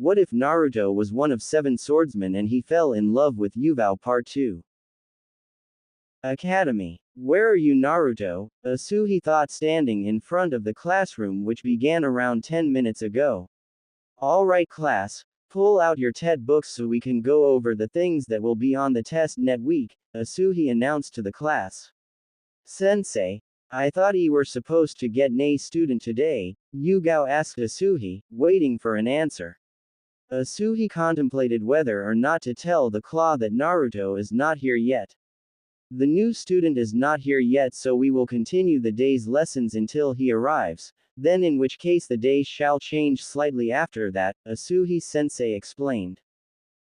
What if Naruto was one of 7 swordsmen and he fell in love with Yugao? Part 2. Academy. Where are you, Naruto? Asuhi thought, standing in front of the classroom, which began around 10 minutes ago. Alright class, pull out your TED books so we can go over the things that will be on the test next week, Asuhi announced to the class. Sensei, I thought you were supposed to get an A student today, Yugao asked Asuhi, waiting for an answer. Asuhi contemplated whether or not to tell the claw that Naruto is not here yet. The new student is not here yet, so we will continue the day's lessons until he arrives, then in which case the day shall change slightly after that, Asuhi sensei explained.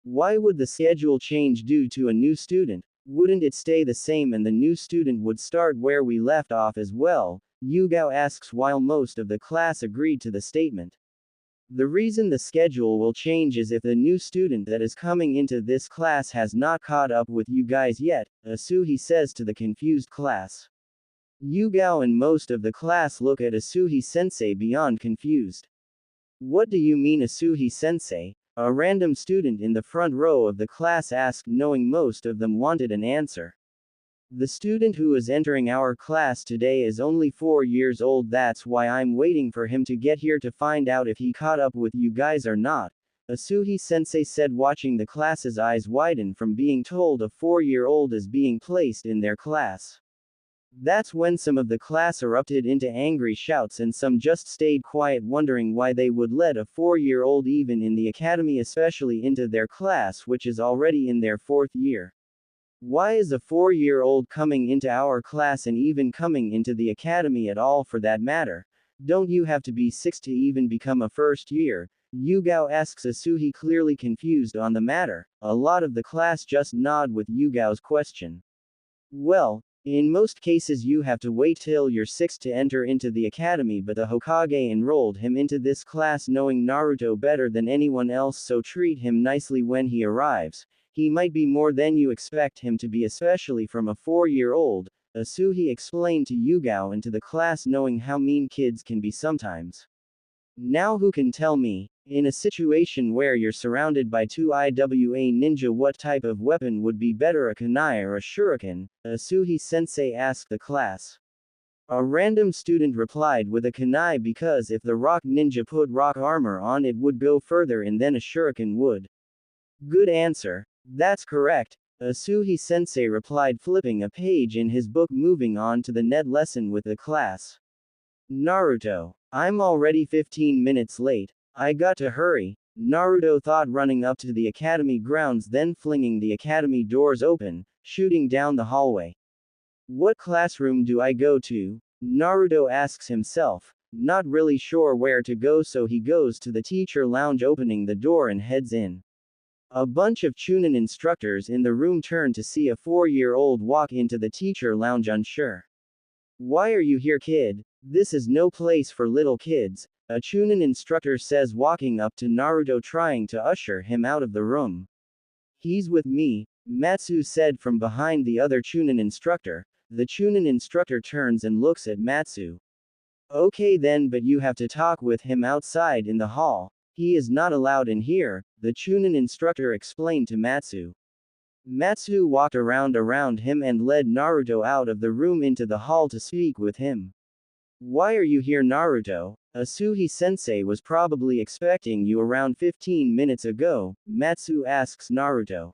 Why would the schedule change due to a new student? Wouldn't it stay the same and the new student would start where we left off as well? Yugao asks, while most of the class agreed to the statement. The reason the schedule will change is if the new student that is coming into this class has not caught up with you guys yet, Asuhi says to the confused class. Yugao and most of the class look at Asuhi sensei beyond confused. What do you mean, Asuhi sensei? A random student in the front row of the class asked, knowing most of them wanted an answer. The student who is entering our class today is only 4 years old, that's why I'm waiting for him to get here to find out if he caught up with you guys or not, Asuhi sensei said, watching the class's eyes widen from being told a 4-year-old is being placed in their class. That's when some of the class erupted into angry shouts and some just stayed quiet, wondering why they would let a 4-year-old even in the academy, especially into their class which is already in their 4th year. Why is a 4-year-old coming into our class and even coming into the academy at all for that matter? Don't you have to be 6 to even become a 1st year? Yugao asks Asuhi, clearly confused on the matter. A lot of the class just nod with Yugao's question. Well, in most cases you have to wait till you're 6 to enter into the academy, but the Hokage enrolled him into this class knowing Naruto better than anyone else, so treat him nicely when he arrives. He might be more than you expect him to be, especially from a 4-year-old, Asuhi explained to Yugao and to the class, knowing how mean kids can be sometimes. Now who can tell me, in a situation where you're surrounded by 2 IWA ninja, what type of weapon would be better, a kunai or a shuriken? Asuhi sensei asked the class. A random student replied with a kunai, because if the rock ninja put rock armor on, it would go further and then a shuriken would. Good answer. That's correct, Asuhi sensei replied, flipping a page in his book, moving on to the next lesson with the class. Naruto. I'm already 15 minutes late. I got to hurry, Naruto thought, running up to the academy grounds, then flinging the academy doors open, shooting down the hallway. What classroom do I go to? Naruto asks himself, not really sure where to go, so he goes to the teacher lounge, opening the door and heads in. A bunch of Chunin instructors in the room turn to see a 4-year-old walk into the teacher lounge, unsure. Why are you here, kid? This is no place for little kids, a Chunin instructor says, walking up to Naruto, trying to usher him out of the room. He's with me, Matsu said from behind the other Chunin instructor. The Chunin instructor turns and looks at Matsu. Okay then, but you have to talk with him outside in the hall. He is not allowed in here, the Chunin instructor explained to Matsu. Matsu walked around him and led Naruto out of the room into the hall to speak with him. Why are you here, Naruto? Asuhi sensei was probably expecting you around 15 minutes ago, Matsu asks Naruto.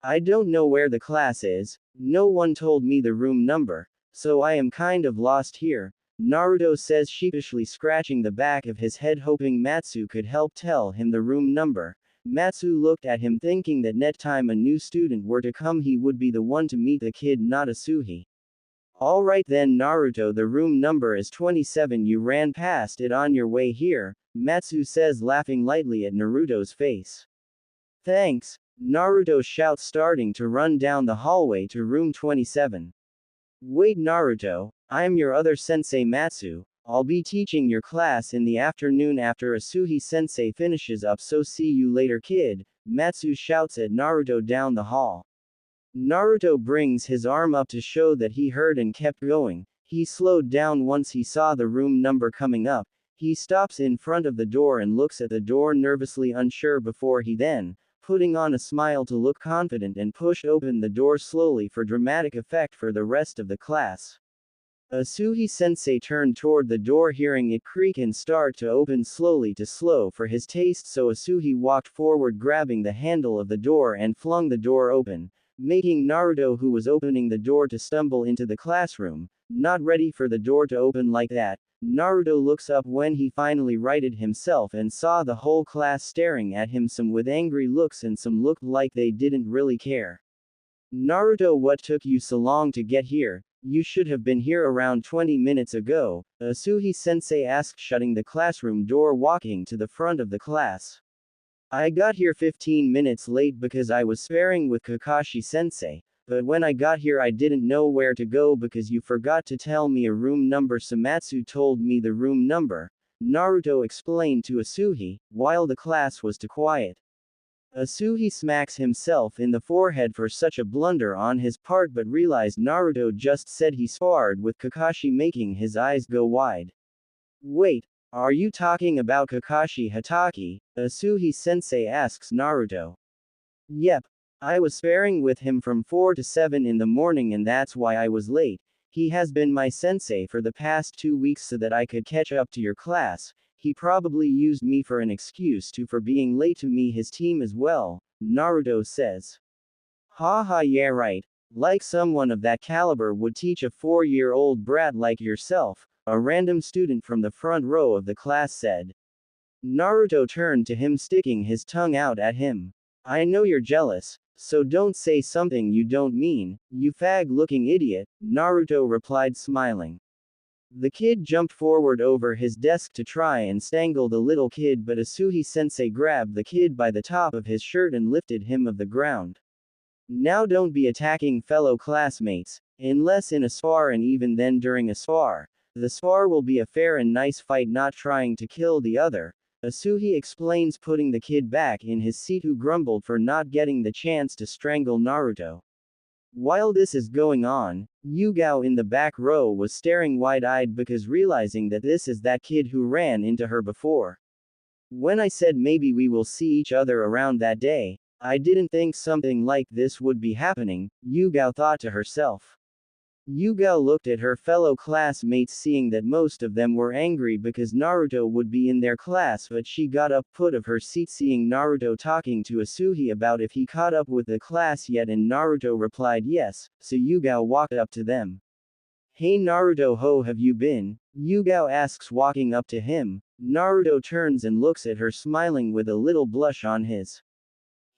I don't know where the class is, no one told me the room number, so I am kind of lost here, Naruto says, sheepishly scratching the back of his head, hoping Matsu could help tell him the room number. Matsu looked at him, thinking that next time a new student were to come, he would be the one to meet the kid, not Asuhi. Alright then, Naruto, the room number is 27, you ran past it on your way here, Matsu says, laughing lightly at Naruto's face. Thanks, Naruto shouts, starting to run down the hallway to room 27. Wait, Naruto, I'm your other sensei, Matsu. I'll be teaching your class in the afternoon after Asuhi sensei finishes up, so see you later, kid, Matsu shouts at Naruto down the hall. Naruto brings his arm up to show that he heard and kept going. He slowed down once he saw the room number coming up. He stops in front of the door and looks at the door nervously unsure before he then, putting on a smile to look confident and push open the door slowly for dramatic effect for the rest of the class. Asuhi-sensei turned toward the door hearing it creak and start to open slowly to slow for his taste so Asuhi walked forward grabbing the handle of the door and flung the door open, making Naruto who was opening the door to stumble into the classroom, not ready for the door to open like that. Naruto looks up when he finally righted himself and saw the whole class staring at him, some with angry looks and some looked like they didn't really care. Naruto, what took you so long to get here? You should have been here around 20 minutes ago, Asuhi-sensei asked, shutting the classroom door walking to the front of the class. I got here 15 minutes late because I was sparring with Kakashi-sensei, but when I got here I didn't know where to go because you forgot to tell me a room number. Samatsu told me the room number, Naruto explained to Asuhi, while the class was too quiet. Asuhi smacks himself in the forehead for such a blunder on his part but realized Naruto just said he sparred with Kakashi, making his eyes go wide. Wait, are you talking about Kakashi Hatake? Asuhi-sensei asks Naruto. Yep. I was sparring with him from 4 to 7 in the morning and that's why I was late. He has been my sensei for the past 2 weeks so that I could catch up to your class. He probably used me for an excuse for being late to me his team as well, Naruto says. Haha, yeah right. Like someone of that caliber would teach a 4-year-old brat like yourself, a random student from the front row of the class said. Naruto turned to him, sticking his tongue out at him. I know you're jealous, so don't say something you don't mean, you fag-looking idiot, Naruto replied smiling. The kid jumped forward over his desk to try and strangle the little kid, but Asuhi-sensei grabbed the kid by the top of his shirt and lifted him off the ground. Now don't be attacking fellow classmates, unless in a spar, and even then during a spar. The spar will be a fair and nice fight, not trying to kill the other, Asuhi explains, putting the kid back in his seat who grumbled for not getting the chance to strangle Naruto. While this is going on, Yugao in the back row was staring wide-eyed because realizing that this is that kid who ran into her before. When I said maybe we will see each other around that day, I didn't think something like this would be happening, Yugao thought to herself. Yugao looked at her fellow classmates, seeing that most of them were angry because Naruto would be in their class, but she got up out of her seat seeing Naruto talking to Asuhi about if he caught up with the class yet, and Naruto replied yes, so Yugao walked up to them. Hey Naruto, how have you been? Yugao asks, walking up to him. Naruto turns and looks at her, smiling with a little blush on his.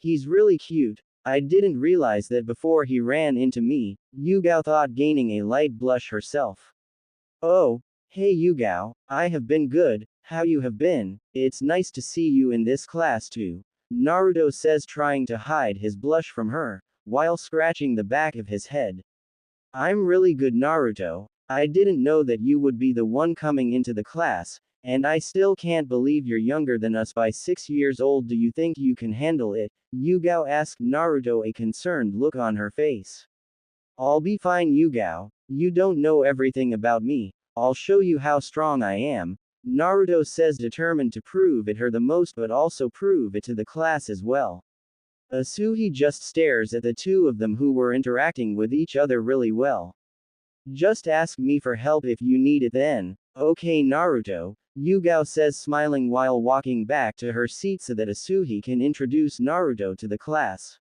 He's really cute. I didn't realize that before he ran into me, Yugao thought, gaining a light blush herself. Oh, hey Yugao, I have been good, how you have been? It's nice to see you in this class too, Naruto says, trying to hide his blush from her, while scratching the back of his head. I'm really good Naruto, I didn't know that you would be the one coming into the class, and I still can't believe you're younger than us by 6 years old. Do you think you can handle it? Yugao asked Naruto, a concerned look on her face. I'll be fine Yugao, you don't know everything about me, I'll show you how strong I am, Naruto says, determined to prove it her the most but also prove it to the class as well. Asuhi just stares at the two of them who were interacting with each other really well. Just ask me for help if you need it then, okay Naruto, Yugao says, smiling while walking back to her seat so that Asuhi can introduce Naruto to the class.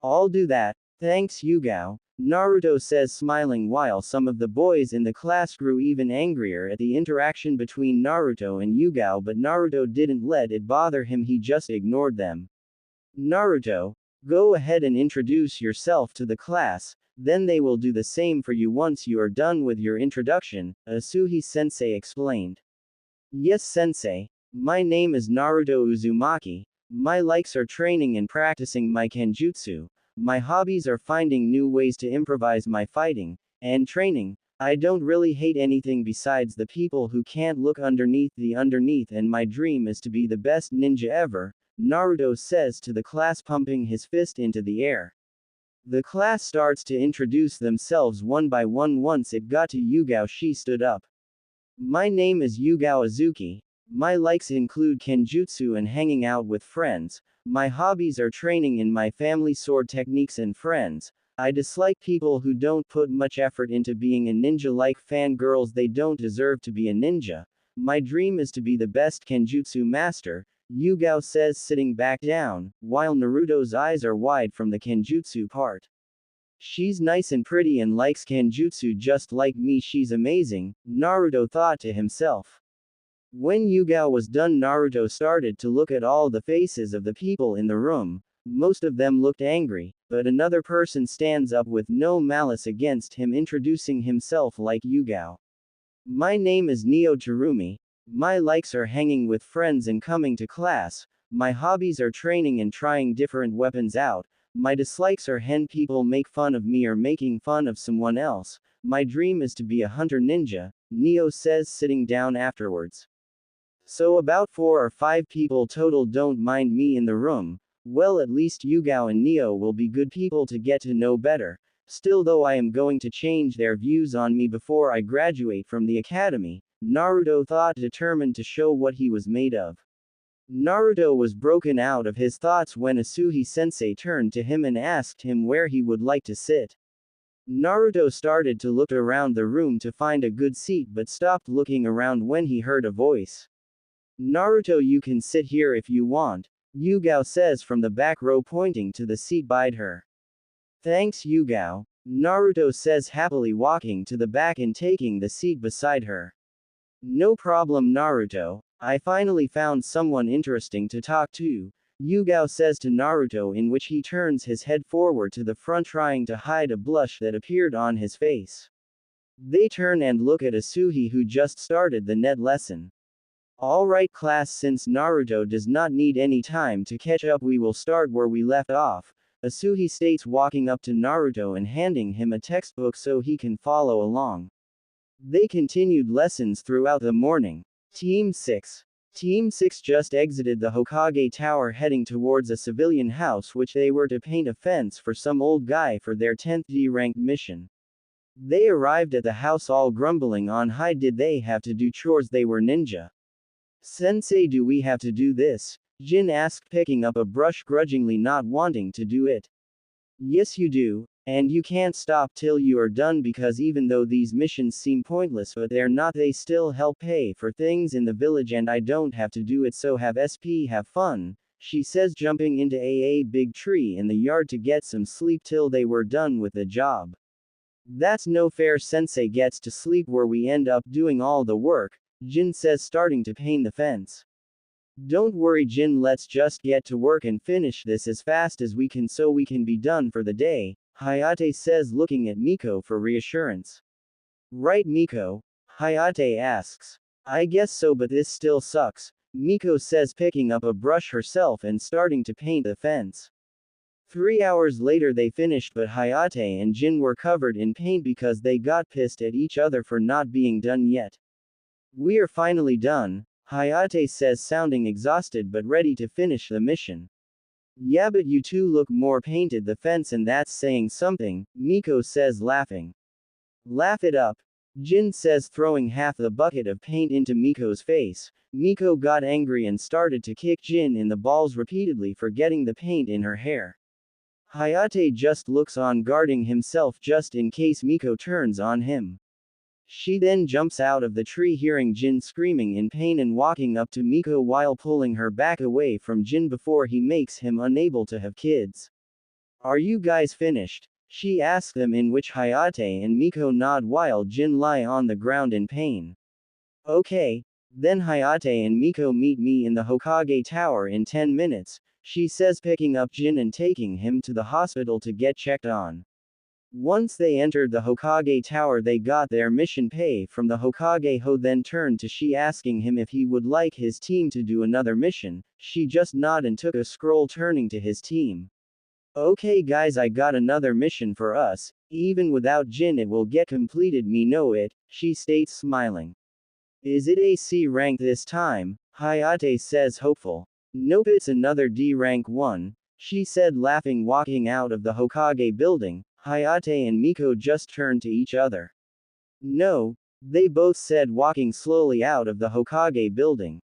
I'll do that, thanks Yugao, Naruto says, smiling while some of the boys in the class grew even angrier at the interaction between Naruto and Yugao, but Naruto didn't let it bother him, he just ignored them. Naruto, go ahead and introduce yourself to the class, then they will do the same for you once you are done with your introduction, Asuhi-sensei explained. Yes sensei, my name is Naruto Uzumaki, my likes are training and practicing my kenjutsu, my hobbies are finding new ways to improvise my fighting, and training. I don't really hate anything besides the people who can't look underneath the underneath, and my dream is to be the best ninja ever, Naruto says to the class, pumping his fist into the air. The class starts to introduce themselves one by one. Once it got to Yugao, she stood up. My name is Yugao Azuki. My likes include kenjutsu and hanging out with friends. My hobbies are training in my family sword techniques and friends. I dislike people who don't put much effort into being a ninja like fangirls. They don't deserve to be a ninja. My dream is to be the best kenjutsu master, Yugao says, sitting back down, while Naruto's eyes are wide from the kenjutsu part. She's nice and pretty and likes kenjutsu just like me. She's amazing, Naruto thought to himself. When Yugao was done, Naruto started to look at all the faces of the people in the room. Most of them looked angry, but another person stands up with no malice against him, introducing himself like Yugao. My name is Neo Terumi. My likes are hanging with friends and coming to class. My hobbies are training and trying different weapons out. My dislikes are when people make fun of me or making fun of someone else. My dream is to be a hunter ninja, Neo says, sitting down afterwards. So about 4 or 5 people total don't mind me in the room. Well, at least Yugao and Neo will be good people to get to know better. Still, though, I am going to change their views on me before I graduate from the academy, Naruto thought, determined to show what he was made of. Naruto was broken out of his thoughts when Asuhi-sensei turned to him and asked him where he would like to sit. Naruto started to look around the room to find a good seat but stopped looking around when he heard a voice. Naruto, you can sit here if you want, Yugao says from the back row, pointing to the seat beside her. Thanks, Yugao, Naruto says, happily walking to the back and taking the seat beside her. No problem, Naruto. I finally found someone interesting to talk to, Yugao says to Naruto, in which he turns his head forward to the front, trying to hide a blush that appeared on his face. They turn and look at Asuhi, who just started the net lesson. Alright class, since Naruto does not need any time to catch up, we will start where we left off, Asuhi states, walking up to Naruto and handing him a textbook so he can follow along. They continued lessons throughout the morning. Team 6. Team 6 just exited the Hokage Tower, heading towards a civilian house which they were to paint a fence for some old guy for their 10th D-ranked mission. They arrived at the house all grumbling on high. Did they have to do chores? They were ninja. Sensei, do we have to do this? Jin asked, picking up a brush, grudgingly not wanting to do it. Yes you do, and you can't stop till you are done, because even though these missions seem pointless, but they're not. They still help pay for things in the village and I don't have to do it, so have fun, she says, jumping into a big tree in the yard to get some sleep till they were done with the job. That's no fair, Sensei gets to sleep where we end up doing all the work, Jin says, starting to paint the fence. Don't worry, Jin, let's just get to work and finish this as fast as we can so we can be done for the day, Hayate says, looking at Miko for reassurance. Right, Miko? Hayate asks. I guess so, but this still sucks, Miko says, picking up a brush herself and starting to paint the fence. 3 hours later they finished, but Hayate and Jin were covered in paint because they got pissed at each other for not being done yet. We are finally done, Hayate says, sounding exhausted but ready to finish the mission. Yeah, but you two look more painted the fence, and that's saying something, Miko says, laughing. Laugh it up, Jin says, throwing half the bucket of paint into Miko's face. Miko got angry and started to kick Jin in the balls repeatedly for getting the paint in her hair. Hayate just looks on, guarding himself just in case Miko turns on him. She then jumps out of the tree, hearing Jin screaming in pain, and walking up to Miko while pulling her back away from Jin before he makes him unable to have kids. Are you guys finished? She asks them, in which Hayate and Miko nod while Jin lie on the ground in pain. Okay, then Hayate and Miko meet me in the Hokage Tower in 10 minutes, she says, picking up Jin and taking him to the hospital to get checked on. Once they entered the Hokage Tower, they got their mission pay from the Hokage Ho, then turned to Shi, asking him if he would like his team to do another mission. She just nodded and took a scroll, turning to his team. Okay guys, I got another mission for us, even without Jin it will get completed, me know it, she states, smiling. Is it a C rank this time? Hayate says, hopeful. Nope, it's another D rank one, she said, laughing, walking out of the Hokage building. Hayate and Miko just turned to each other. No, They both said, walking slowly out of the Hokage building.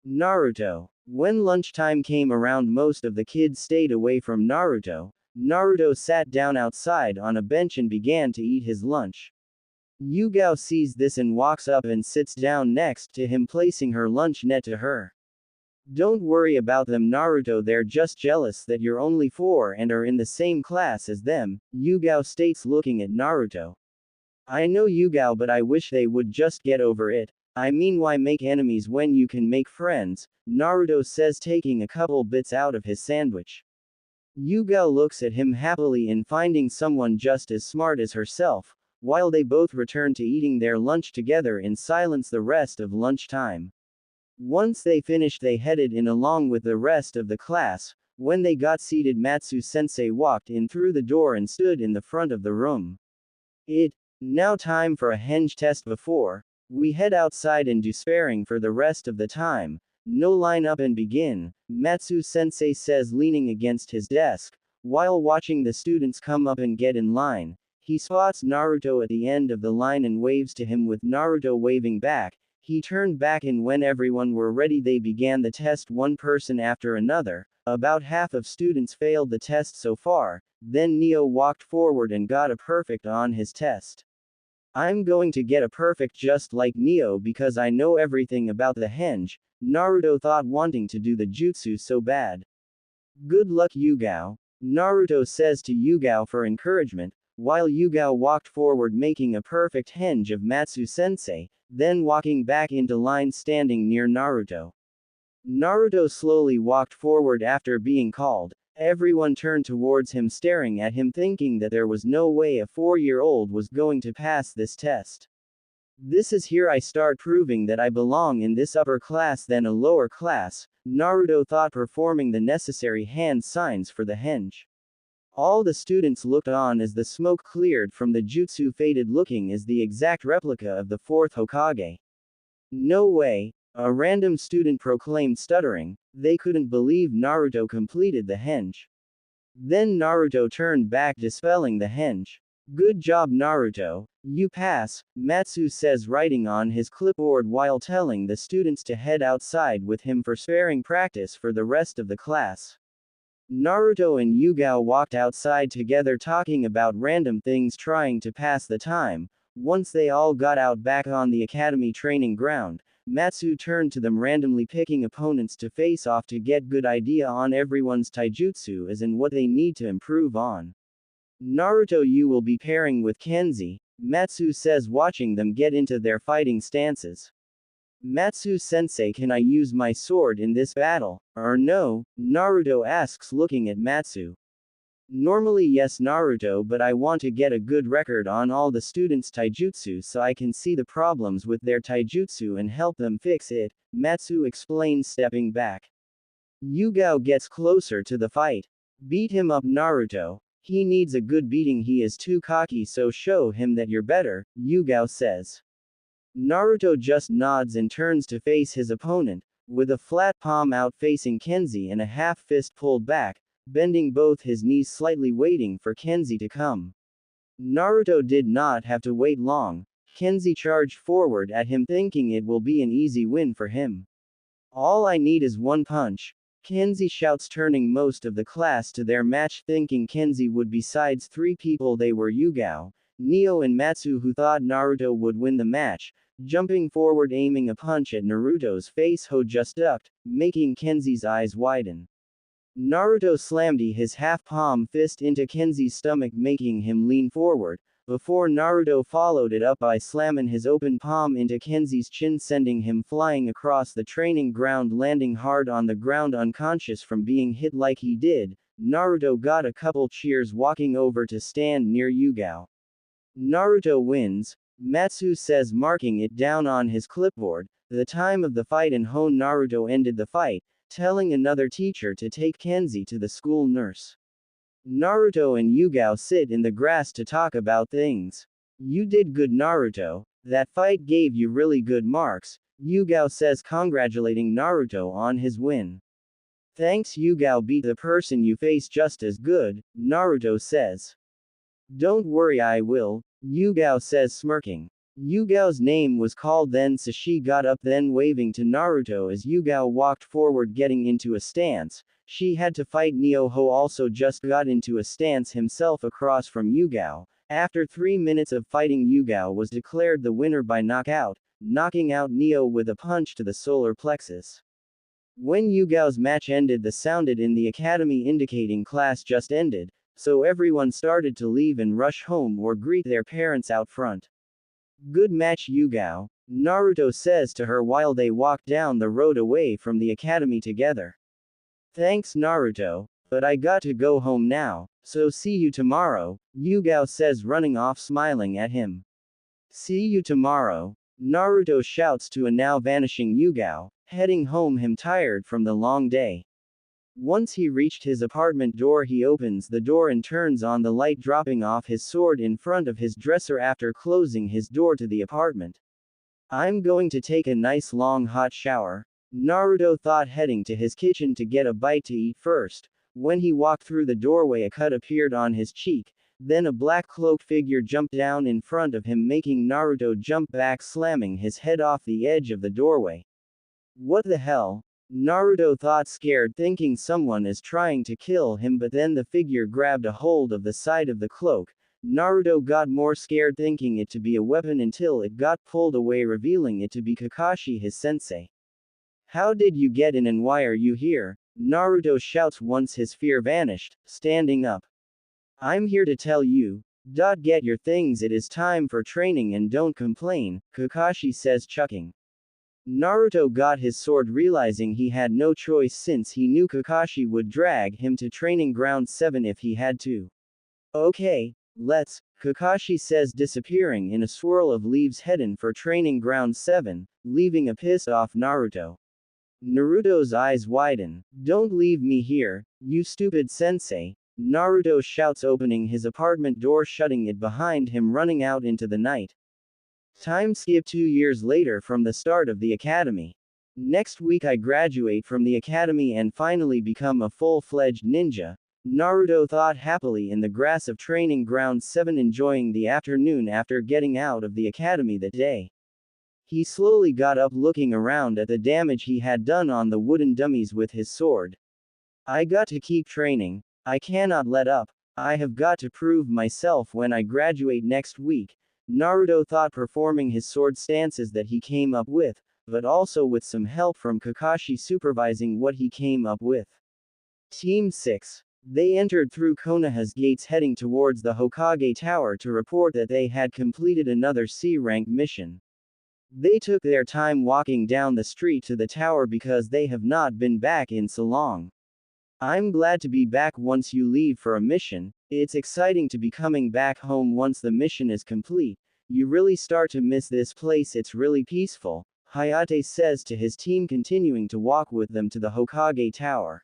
Naruto. When lunchtime came around, most of the kids stayed away from Naruto. Naruto sat down outside on a bench and began to eat his lunch. Yugao sees this and walks up and sits down next to him, placing her lunch net to her. Don't worry about them, Naruto, they're just jealous that you're only 4 and are in the same class as them, Yugao states, looking at Naruto. I know, Yugao, but I wish they would just get over it. I mean, why make enemies when you can make friends? Naruto says, taking a couple bits out of his sandwich. Yugao looks at him happily in finding someone just as smart as herself, while they both return to eating their lunch together in silence the rest of lunchtime. Once they finished, they headed in along with the rest of the class. When they got seated, Matsu-sensei walked in through the door and stood in the front of the room. Now time for a henge test. Before we head outside and do sparring for the rest of the time. No, line up and begin, Matsu-sensei says, leaning against his desk. While watching the students come up and get in line, he spots Naruto at the end of the line and waves to him, with Naruto waving back. He turned back, and when everyone were ready, they began the test, one person after another. About half of students failed the test so far. Then Neo walked forward and got a perfect on his test. I'm going to get a perfect just like Neo because I know everything about the henge, Naruto thought, wanting to do the jutsu so bad. Good luck, Yugao, Naruto says to Yugao for encouragement, while Yugao walked forward making a perfect henge of Matsu-sensei, then walking back into line standing near Naruto. Naruto slowly walked forward after being called. Everyone turned towards him, staring at him, thinking that there was no way a 4-year-old was going to pass this test. This is here I start proving that I belong in this upper class than a lower class, Naruto thought, performing the necessary hand signs for the henge. All the students looked on as the smoke cleared from the jutsu, faded, looking as the exact replica of the 4th Hokage. No way, a random student proclaimed, stuttering. They couldn't believe Naruto completed the henge. Then Naruto turned back, dispelling the henge. Good job, Naruto, you pass, Matsu says, writing on his clipboard while telling the students to head outside with him for sparring practice for the rest of the class. Naruto and Yugao walked outside together, talking about random things, trying to pass the time. Once they all got out back on the academy training ground, Matsu turned to them, randomly picking opponents to face off to get good idea on everyone's taijutsu as in what they need to improve on. Naruto, you will be pairing with Kenzie, Matsu says, watching them get into their fighting stances. Matsu-sensei, can I use my sword in this battle, or no? Naruto asks, looking at Matsu. Normally yes, Naruto, but I want to get a good record on all the students' taijutsu so I can see the problems with their taijutsu and help them fix it, Matsu explains, stepping back. Yugao gets closer to the fight. Beat him up, Naruto. He needs a good beating, he is too cocky, so show him that you're better, Yugao says. Naruto just nods and turns to face his opponent, with a flat palm out facing Kenzie and a half fist pulled back, bending both his knees slightly, waiting for Kenzie to come. Naruto did not have to wait long. Kenzie charged forward at him, thinking it will be an easy win for him. All I need is one punch, Kenzie shouts, turning most of the class to their match, thinking Kenzie would. Besides 3 people, they were Yugao, Neo and Matsu, who thought Naruto would win the match. Jumping forward, aiming a punch at Naruto's face, Ho just ducked, making Kenzie's eyes widen. Naruto slammed his half-palm fist into Kenzie's stomach, making him lean forward, before Naruto followed it up by slamming his open palm into Kenzie's chin, sending him flying across the training ground, landing hard on the ground unconscious from being hit like he did. Naruto got a couple cheers, walking over to stand near Yugao. Naruto wins, Matsu says, marking it down on his clipboard. The time of the fight and Ho. Naruto ended the fight, telling another teacher to take Kenzie to the school nurse. Naruto and Yugao sit in the grass to talk about things. You did good, Naruto. That fight gave you really good marks, Yugao says, congratulating Naruto on his win. Thanks, Yugao beat the person you face just as good, Naruto says. Don't worry, I will, Yugao says, smirking. Yugao's name was called then Sashi got up then waving to Naruto as Yugao walked forward getting into a stance. She had to fight Neo Ho also just got into a stance himself across from Yugao. After 3 minutes of fighting Yugao was declared the winner by knockout, knocking out Neo with a punch to the solar plexus. When Yugao's match ended the sounded in the academy indicating class just ended, so everyone started to leave and rush home or greet their parents out front. Good match Yugao, Naruto says to her while they walk down the road away from the academy together. Thanks Naruto, but I got to go home now, so see you tomorrow, Yugao says running off smiling at him. See you tomorrow, Naruto shouts to a now vanishing Yugao, heading home him tired from the long day. Once he reached his apartment door he opens the door and turns on the light dropping off his sword in front of his dresser after closing his door to the apartment. I'm going to take a nice long hot shower, Naruto thought heading to his kitchen to get a bite to eat first. When he walked through the doorway a cut appeared on his cheek, then a black cloaked figure jumped down in front of him making Naruto jump back slamming his head off the edge of the doorway. What the hell? Naruto thought scared thinking someone is trying to kill him but then the figure grabbed a hold of the side of the cloak. Naruto got more scared thinking it to be a weapon until it got pulled away revealing it to be Kakashi his sensei. How did you get in and why are you here? Naruto shouts once his fear vanished, standing up. I'm here to tell you. Get your things it is time for training and don't complain, Kakashi says chucking. Naruto got his sword realizing he had no choice since he knew Kakashi would drag him to training ground 7 if he had to. Okay, let's, Kakashi says disappearing in a swirl of leaves heading for training ground 7, leaving a pissed off Naruto. Naruto's eyes widen. Don't leave me here, you stupid sensei, Naruto shouts opening his apartment door shutting it behind him running out into the night. Time skip 2 years later from the start of the academy. Next week I graduate from the academy and finally become a full-fledged ninja, Naruto thought happily in the grass of training ground 7 enjoying the afternoon after getting out of the academy that day. He slowly got up looking around at the damage he had done on the wooden dummies with his sword. I got to keep training, I cannot let up, I have got to prove myself when I graduate next week, Naruto thought performing his sword stances that he came up with, but also with some help from Kakashi supervising what he came up with. Team 6. They entered through Konoha's gates heading towards the Hokage Tower to report that they had completed another C-rank mission. They took their time walking down the street to the tower because they have not been back in so long. I'm glad to be back once you leave for a mission, it's exciting to be coming back home once the mission is complete, you really start to miss this place it's really peaceful, Hayate says to his team continuing to walk with them to the Hokage Tower.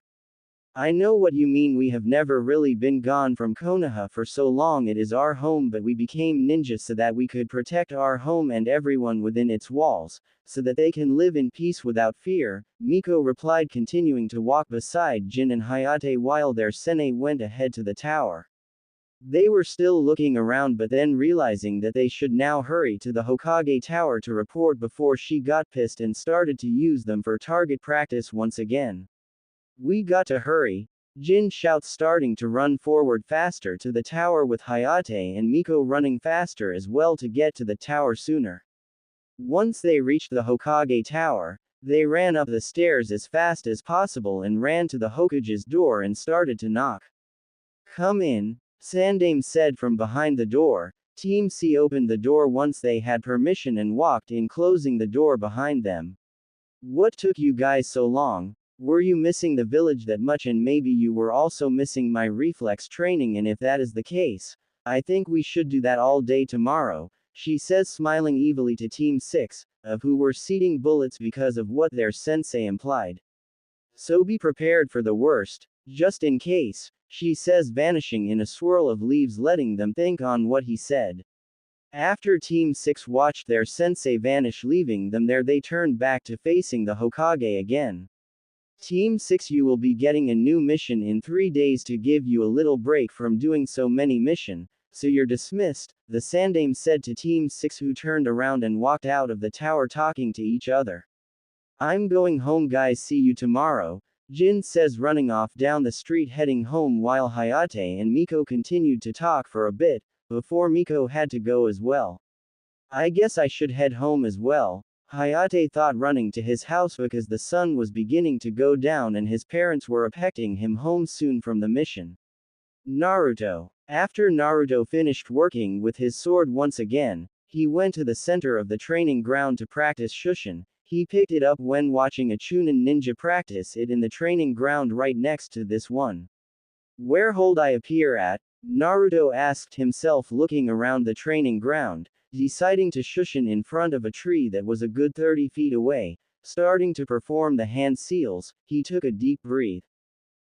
I know what you mean we have never really been gone from Konoha for so long it is our home but we became ninjas so that we could protect our home and everyone within its walls, so that they can live in peace without fear, Miko replied continuing to walk beside Jin and Hayate while their sensei went ahead to the tower. They were still looking around but then realizing that they should now hurry to the Hokage Tower to report before she got pissed and started to use them for target practice once again. We got to hurry, Jin shouts starting to run forward faster to the tower with Hayate and Miko running faster as well to get to the tower sooner. Once they reached the Hokage Tower, they ran up the stairs as fast as possible and ran to the Hokage's door and started to knock. Come in, Sandame said from behind the door. Team C opened the door once they had permission and walked in closing the door behind them. What took you guys so long? Were you missing the village that much and maybe you were also missing my reflex training and if that is the case, I think we should do that all day tomorrow, she says smiling evilly to Team 6, of who were seating bullets because of what their sensei implied. So be prepared for the worst, just in case, she says vanishing in a swirl of leaves letting them think on what he said. After Team 6 watched their sensei vanish leaving them there they turned back to facing the Hokage again. Team 6 you will be getting a new mission in 3 days to give you a little break from doing so many mission, so you're dismissed, the Sandame said to Team 6, who turned around and walked out of the tower talking to each other. I'm going home, guys, see you tomorrow, Jin says, running off down the street heading home, while Hayate and Miko continued to talk for a bit, before Miko had to go as well. I guess I should head home as well, Hayate thought, running to his house because the sun was beginning to go down and his parents were expecting him home soon from the mission. Naruto. After Naruto finished working with his sword once again, he went to the center of the training ground to practice Shushin. He picked it up when watching a Chunin ninja practice it in the training ground right next to this one. Where hold I appear at? Naruto asked himself, looking around the training ground, deciding to Shushin in front of a tree that was a good 30 feet away. Starting to perform the hand seals, he took a deep breath.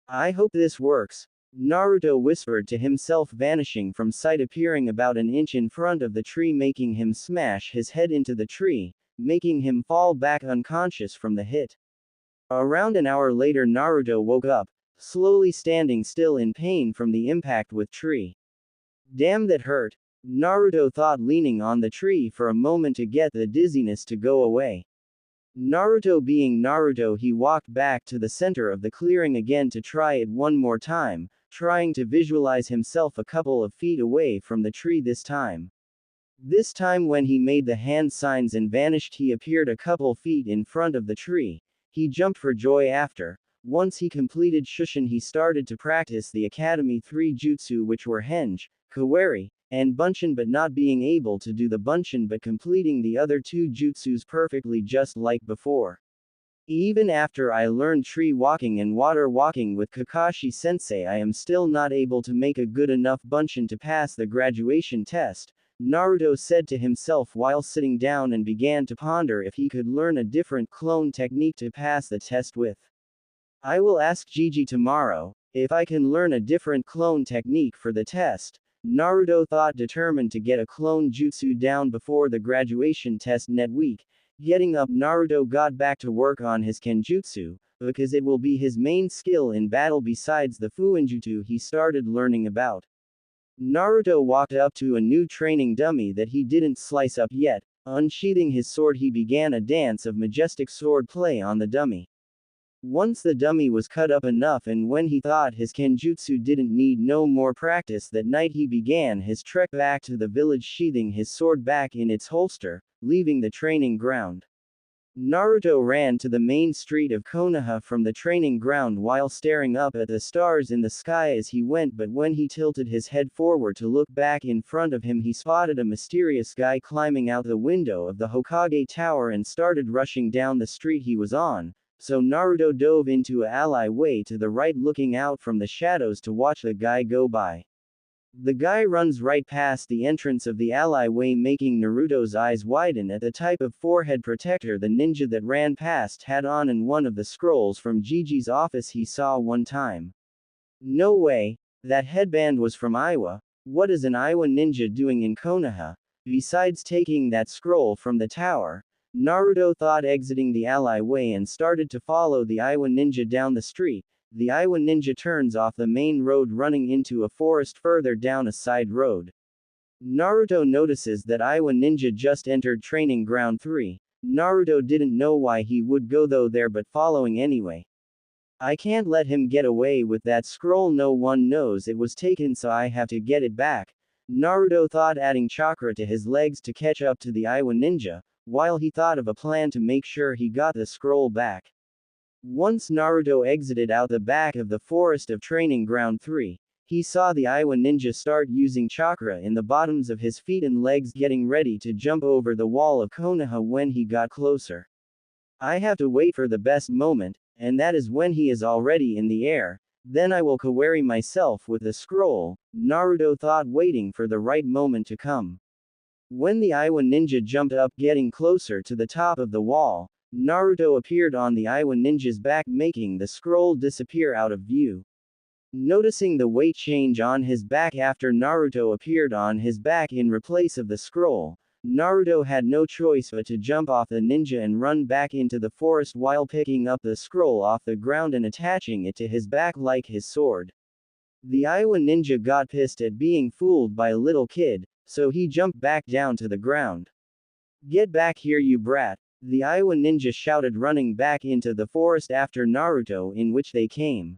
I hope this works, Naruto whispered to himself, vanishing from sight, appearing about an inch in front of the tree, making him smash his head into the tree, making him fall back unconscious from the hit. Around an hour later, Naruto woke up, slowly standing still in pain from the impact with tree. Damn, that hurt, Naruto thought, leaning on the tree for a moment to get the dizziness to go away. Naruto being Naruto, he walked back to the center of the clearing again to try it one more time, trying to visualize himself a couple of feet away from the tree this time. This time when he made the hand signs and vanished, he appeared a couple feet in front of the tree. He jumped for joy after. Once he completed Shushin, he started to practice the Academy 3 jutsu, which were Henge, Kawari, and Bunshin, but not being able to do the Bunshin but completing the other 2 jutsus perfectly, just like before. Even after I learned tree walking and water walking with Kakashi sensei, I am still not able to make a good enough Bunshin to pass the graduation test, Naruto said to himself while sitting down and began to ponder if he could learn a different clone technique to pass the test with. I will ask Gigi tomorrow if I can learn a different clone technique for the test, Naruto thought, determined to get a clone jutsu down before the graduation test next week. Getting up, Naruto got back to work on his kenjutsu, because it will be his main skill in battle besides the fuinjutsu he started learning about. Naruto walked up to a new training dummy that he didn't slice up yet. Unsheathing his sword, he began a dance of majestic sword play on the dummy. Once the dummy was cut up enough, and when he thought his kenjutsu didn't need no more practice that night, he began his trek back to the village, sheathing his sword back in its holster, leaving the training ground. Naruto ran to the main street of Konoha from the training ground while staring up at the stars in the sky as he went, but when he tilted his head forward to look back in front of him, he spotted a mysterious guy climbing out the window of the Hokage Tower and started rushing down the street he was on. So Naruto dove into an alleyway to the right, looking out from the shadows to watch the guy go by. The guy runs right past the entrance of the alleyway, making Naruto's eyes widen at the type of forehead protector the ninja that ran past had on, and one of the scrolls from Gigi's office he saw one time. No way, that headband was from Iwa. What is an Iwa ninja doing in Konoha, besides taking that scroll from the tower? Naruto thought, exiting the alleyway and started to follow the Iwa ninja down the street. The Iwa ninja turns off the main road, running into a forest further down a side road. Naruto notices that Iwa ninja just entered training ground 3. Naruto didn't know why he would go there but following anyway. I can't let him get away with that scroll. No one knows it was taken, so I have to get it back, Naruto thought, adding chakra to his legs to catch up to the Iwa ninja, while he thought of a plan to make sure he got the scroll back. Once Naruto exited out the back of the forest of training ground 3, he saw the Iwa ninja start using chakra in the bottoms of his feet and legs, getting ready to jump over the wall of Konoha when he got closer. I have to wait for the best moment, and that is when he is already in the air. Then I will Kawari myself with the scroll, Naruto thought, waiting for the right moment to come. When the Iwa ninja jumped up, getting closer to the top of the wall, Naruto appeared on the Iwa ninja's back, making the scroll disappear out of view. Noticing the weight change on his back after Naruto appeared on his back in replace of the scroll, Naruto had no choice but to jump off the ninja and run back into the forest while picking up the scroll off the ground and attaching it to his back like his sword. The Iowa ninja got pissed at being fooled by a little kid, so he jumped back down to the ground. Get back here, you brat! The Iowa ninja shouted, running back into the forest after Naruto, in which they came.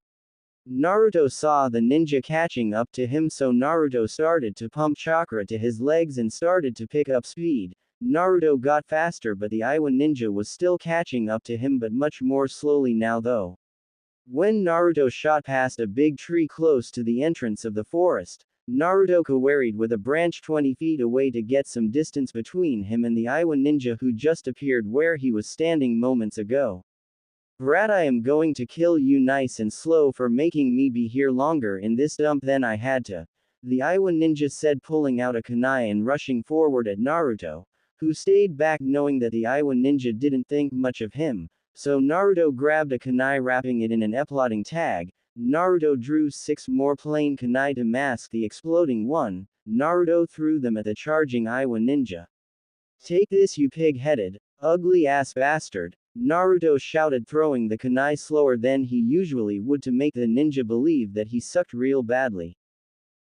Naruto saw the ninja catching up to him, so Naruto started to pump chakra to his legs and started to pick up speed. Naruto got faster, but the Iowa ninja was still catching up to him, but much more slowly now though. When Naruto shot past a big tree close to the entrance of the forest, Naruto worried with a branch 20 feet away to get some distance between him and the Iowa ninja who just appeared where he was standing moments ago. Brat, I am going to kill you nice and slow for making me be here longer in this dump than I had to, the Iowa ninja said, pulling out a kunai and rushing forward at Naruto, who stayed back knowing that the Iowa ninja didn't think much of him, so Naruto grabbed a kunai, wrapping it in an exploding tag. Naruto drew 6 more plain kunai to mask the exploding one. Naruto threw them at the charging Iowa ninja. Take this, you pig-headed, ugly-ass bastard, Naruto shouted, throwing the kunai slower than he usually would to make the ninja believe that he sucked real badly.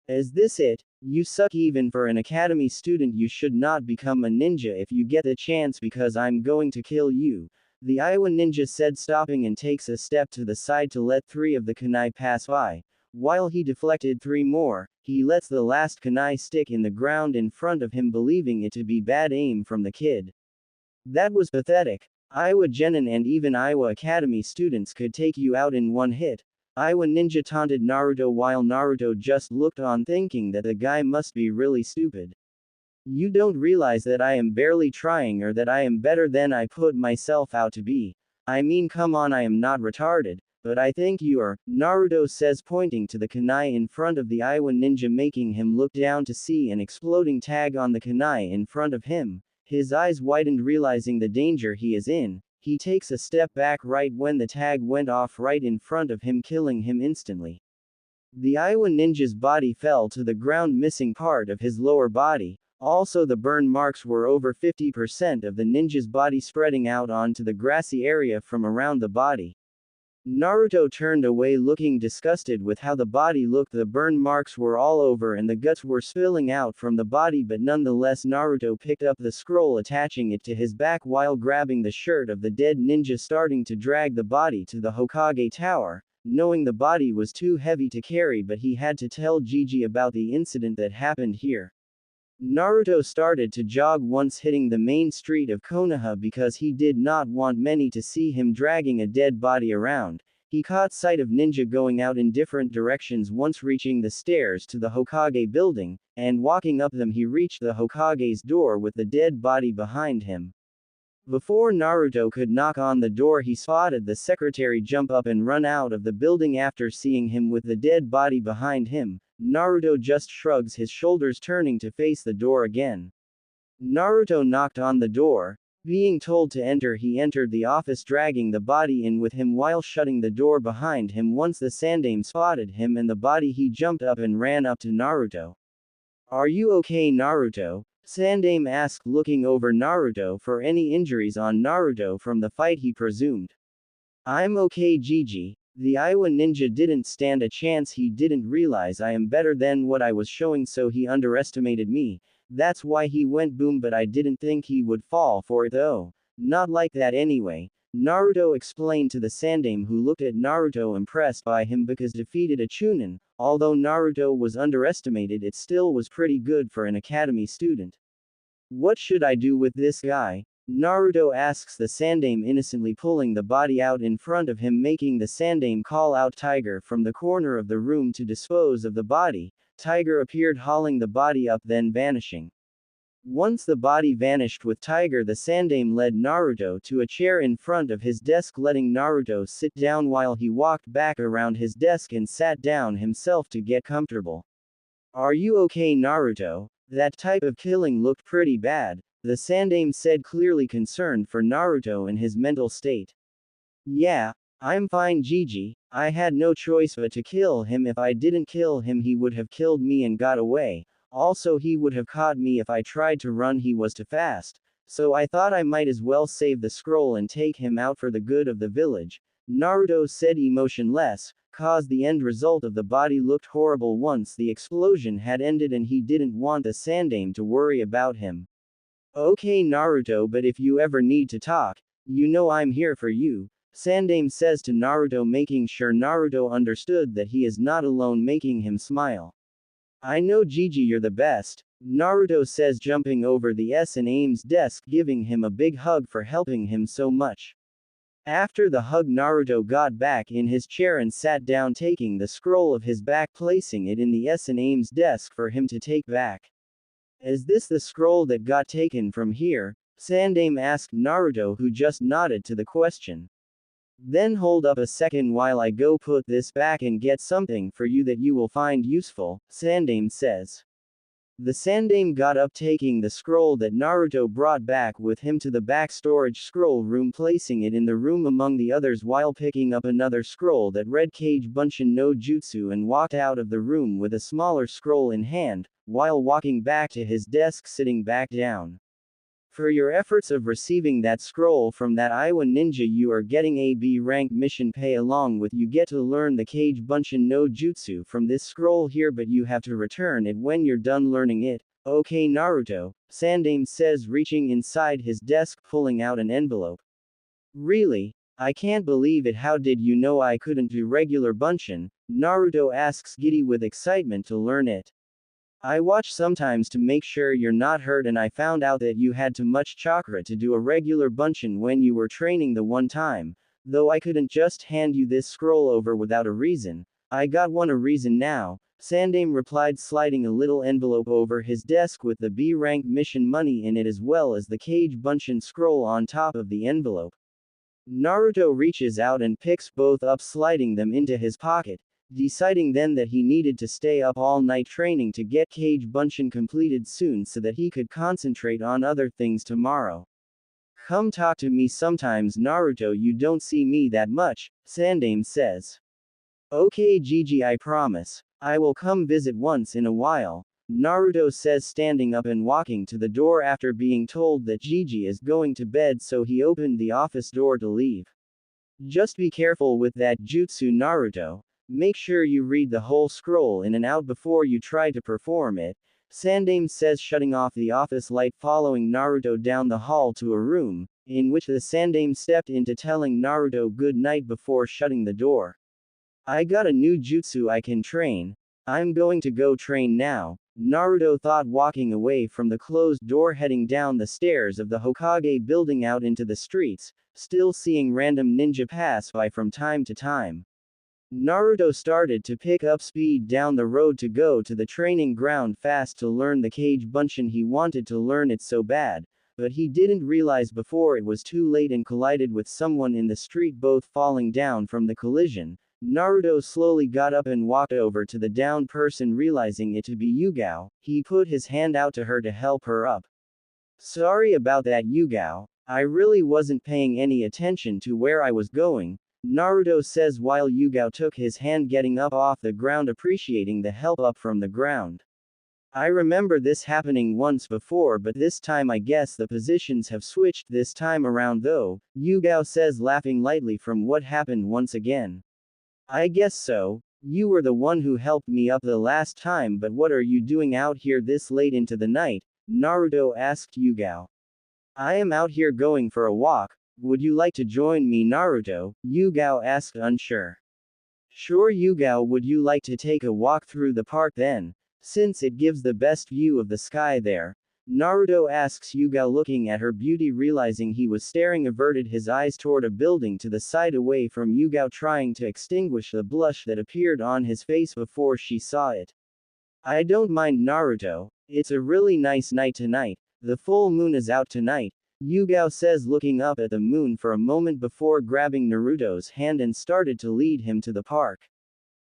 Is this it? You suck even for an academy student. You should not become a ninja if you get the chance, because I'm going to kill you, the Iowa ninja said, stopping and takes a step to the side to let 3 of the kunai pass by. While he deflected 3 more, he lets the last kunai stick in the ground in front of him, believing it to be bad aim from the kid. That was pathetic. Iowa Genin and even Iowa Academy students could take you out in one hit. Iowa ninja taunted Naruto while Naruto just looked on, thinking that the guy must be really stupid. You don't realize that I am barely trying, or that I am better than I put myself out to be. I mean, come on, I am not retarded, but I think you are, Naruto says, pointing to the kunai in front of the Iowa ninja, making him look down to see an exploding tag on the kunai in front of him. His eyes widened, realizing the danger he is in. He takes a step back right when the tag went off right in front of him, killing him instantly. The Iowa ninja's body fell to the ground, missing part of his lower body. Also, the burn marks were over 50% of the ninja's body, spreading out onto the grassy area from around the body. Naruto turned away, looking disgusted with how the body looked. The burn marks were all over and the guts were spilling out from the body, but nonetheless Naruto picked up the scroll, attaching it to his back while grabbing the shirt of the dead ninja, starting to drag the body to the Hokage tower, knowing the body was too heavy to carry, but he had to tell Gigi about the incident that happened here. Naruto started to jog once hitting the main street of Konoha because he did not want many to see him dragging a dead body around. He caught sight of ninja going out in different directions once reaching the stairs to the Hokage building, and walking up them he reached the Hokage's door with the dead body behind him. Before Naruto could knock on the door, he spotted the secretary jump up and run out of the building. After seeing him with the dead body behind him, Naruto just shrugs his shoulders, turning to face the door again. Naruto knocked on the door. Being told to enter, he entered the office, dragging the body in with him while shutting the door behind him. Once the Sandaime spotted him and the body, he jumped up and ran up to Naruto. Are you okay, Naruto? Sandaime asked, looking over Naruto for any injuries on Naruto from the fight, he presumed. I'm okay, Gigi. The Iowa ninja didn't stand a chance. He didn't realize I am better than what I was showing, so he underestimated me. That's why he went boom, but I didn't think he would fall for it though. Not like that anyway, Naruto explained to the Sandaime, who looked at Naruto impressed by him because defeated a Chunin. Although Naruto was underestimated, it still was pretty good for an academy student. What should I do with this guy? Naruto asks the Sandaime, innocently pulling the body out in front of him, making the Sandaime call out Tiger from the corner of the room to dispose of the body. Tiger appeared, hauling the body up, then vanishing. Once the body vanished with Tiger, the Sandaime led Naruto to a chair in front of his desk, letting Naruto sit down while he walked back around his desk and sat down himself to get comfortable. Are you okay, Naruto? That type of killing looked pretty bad, the Sandaime said, clearly concerned for Naruto and his mental state. Yeah, I'm fine, Gigi. I had no choice but to kill him. If I didn't kill him, he would have killed me and got away. Also, he would have caught me if I tried to run. He was too fast. So I thought I might as well save the scroll and take him out for the good of the village, Naruto said, emotionless. cause the end result of the body looked horrible once the explosion had ended and he didn't want the Sandaime to worry about him. Okay Naruto, but if you ever need to talk, you know I'm here for you, Sandaime says to Naruto, making sure Naruto understood that he is not alone, making him smile. I know Gigi, you're the best, Naruto says, jumping over the S&Aime's desk, giving him a big hug for helping him so much. After the hug, Naruto got back in his chair and sat down, taking the scroll of his back, placing it in the S&Aime's desk for him to take back. Is this the scroll that got taken from here? Sandaime asked Naruto, who just nodded to the question. Then hold up a second while I go put this back and get something for you that you will find useful, Sandaime says. The Sandaime got up, taking the scroll that Naruto brought back with him to the back storage scroll room, placing it in the room among the others while picking up another scroll that read Kage Bunshin no Jutsu, and walked out of the room with a smaller scroll in hand, while walking back to his desk, sitting back down. For your efforts of receiving that scroll from that Iowa ninja, you are getting a B rank mission pay. Along with you get to learn the Kage Bunshin no Jutsu from this scroll here, but you have to return it when you're done learning it. Okay Naruto, Sandaime says, reaching inside his desk, pulling out an envelope. Really? I can't believe it. How did you know I couldn't do regular Bunshin? Naruto asks, giddy with excitement to learn it. I watch sometimes to make sure you're not hurt, and I found out that you had too much chakra to do a regular Bunshin when you were training the one time, though I couldn't just hand you this scroll over without a reason. I got a reason now, Sandaime replied, sliding a little envelope over his desk with the B rank mission money in it, as well as the Kage Bunshin scroll on top of the envelope. Naruto reaches out and picks both up, sliding them into his pocket, deciding then that he needed to stay up all night training to get Kage Bunshin completed soon so that he could concentrate on other things tomorrow. Come talk to me sometimes Naruto, you don't see me that much, Sandaime says. Okay Gigi, I promise. I will come visit once in a while, Naruto says, standing up and walking to the door after being told that Gigi is going to bed, so he opened the office door to leave. Just be careful with that jutsu Naruto. Make sure you read the whole scroll in and out before you try to perform it, Sandaime says, shutting off the office light, following Naruto down the hall to a room, in which the Sandaime stepped into, telling Naruto good night before shutting the door. I got a new jutsu I can train. I'm going to go train now, Naruto thought, walking away from the closed door, heading down the stairs of the Hokage building out into the streets, still seeing random ninja pass by from time to time. Naruto started to pick up speed down the road to go to the training ground fast to learn the Kage Bunshin. He wanted to learn it so bad, but he didn't realize before it was too late and collided with someone in the street, both falling down from the collision. Naruto slowly got up and walked over to the down person, realizing it to be Yugao. He put his hand out to her to help her up. Sorry about that Yugao, I really wasn't paying any attention to where I was going, Naruto says while Yugao took his hand, getting up off the ground, appreciating the help up from the ground. I remember this happening once before, but this time I guess the positions have switched this time around though, Yugao says, laughing lightly from what happened once again. I guess so. You were the one who helped me up the last time, but what are you doing out here this late into the night? Naruto asked Yugao. I am out here going for a walk. Would you like to join me Naruto? Yugao asked, unsure. Sure Yugao, would you like to take a walk through the park then, since it gives the best view of the sky there? Naruto asks Yugao, looking at her beauty, realizing he was staring, averted his eyes toward a building to the side away from Yugao, trying to extinguish the blush that appeared on his face before she saw it. I don't mind Naruto, it's a really nice night tonight, the full moon is out tonight, Yugao says, looking up at the moon for a moment before grabbing Naruto's hand and started to lead him to the park.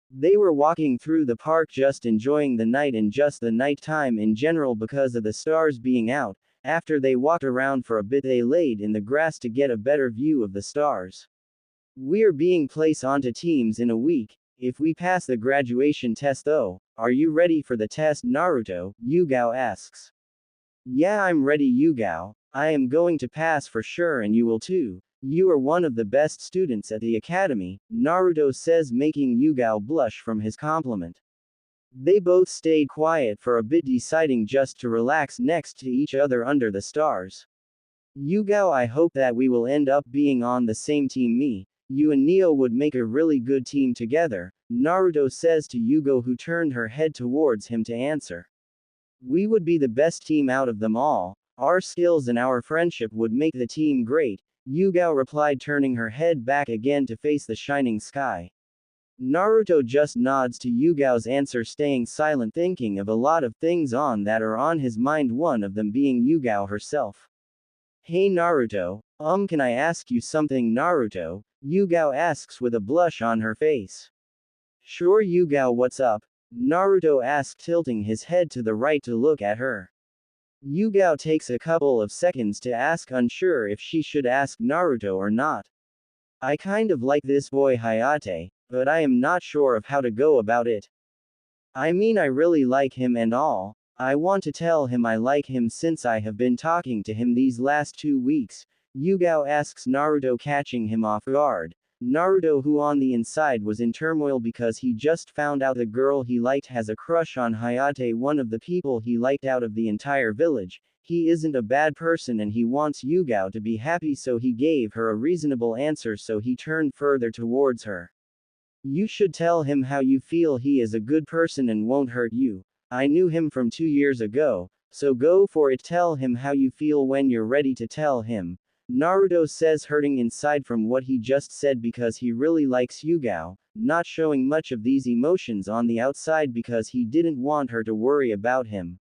They were walking through the park, just enjoying the night and just the night time in general because of the stars being out. After they walked around for a bit, they laid in the grass to get a better view of the stars. We're being placed onto teams in a week. If we pass the graduation test though, are you ready for the test Naruto? Yugao asks. Yeah, I'm ready Yugao. I am going to pass for sure, and you will too, You are one of the best students at the academy, Naruto says, making Yugao blush from his compliment. They both stayed quiet for a bit, deciding just to relax next to each other under the stars. Yugao, I hope that we will end up being on the same team. You and Neo would make a really good team together, Naruto says to Yugo, who turned her head towards him to answer. We would be the best team out of them all. Our skills and our friendship would make the team great, Yugao replied, turning her head back again to face the shining sky. Naruto just nods to Yugao's answer, staying silent, thinking of a lot of things that are on his mind, one of them being Yugao herself. Hey Naruto, can I ask you something, Naruto? Yugao asks with a blush on her face. Sure Yugao, what's up? Naruto asks, tilting his head to the right to look at her. Yugao takes a couple of seconds to ask, unsure if she should ask Naruto or not. I kind of like this boy Hayate, but I am not sure of how to go about it. I mean, I really like him and all. I want to tell him I like him since I have been talking to him these last 2 weeks, Yugao asks Naruto, catching him off guard. Naruto, who on the inside was in turmoil because he just found out the girl he liked has a crush on Hayate, one of the people he liked out of the entire village. He isn't a bad person and he wants Yugao to be happy, so he gave her a reasonable answer, so he turned further towards her. You should tell him how you feel. He is a good person and won't hurt you. I knew him from 2 years ago, so go for it. Tell him how you feel when you're ready to tell him, Naruto says, hurting inside from what he just said because he really likes Yugao, not showing much of these emotions on the outside because he didn't want her to worry about him.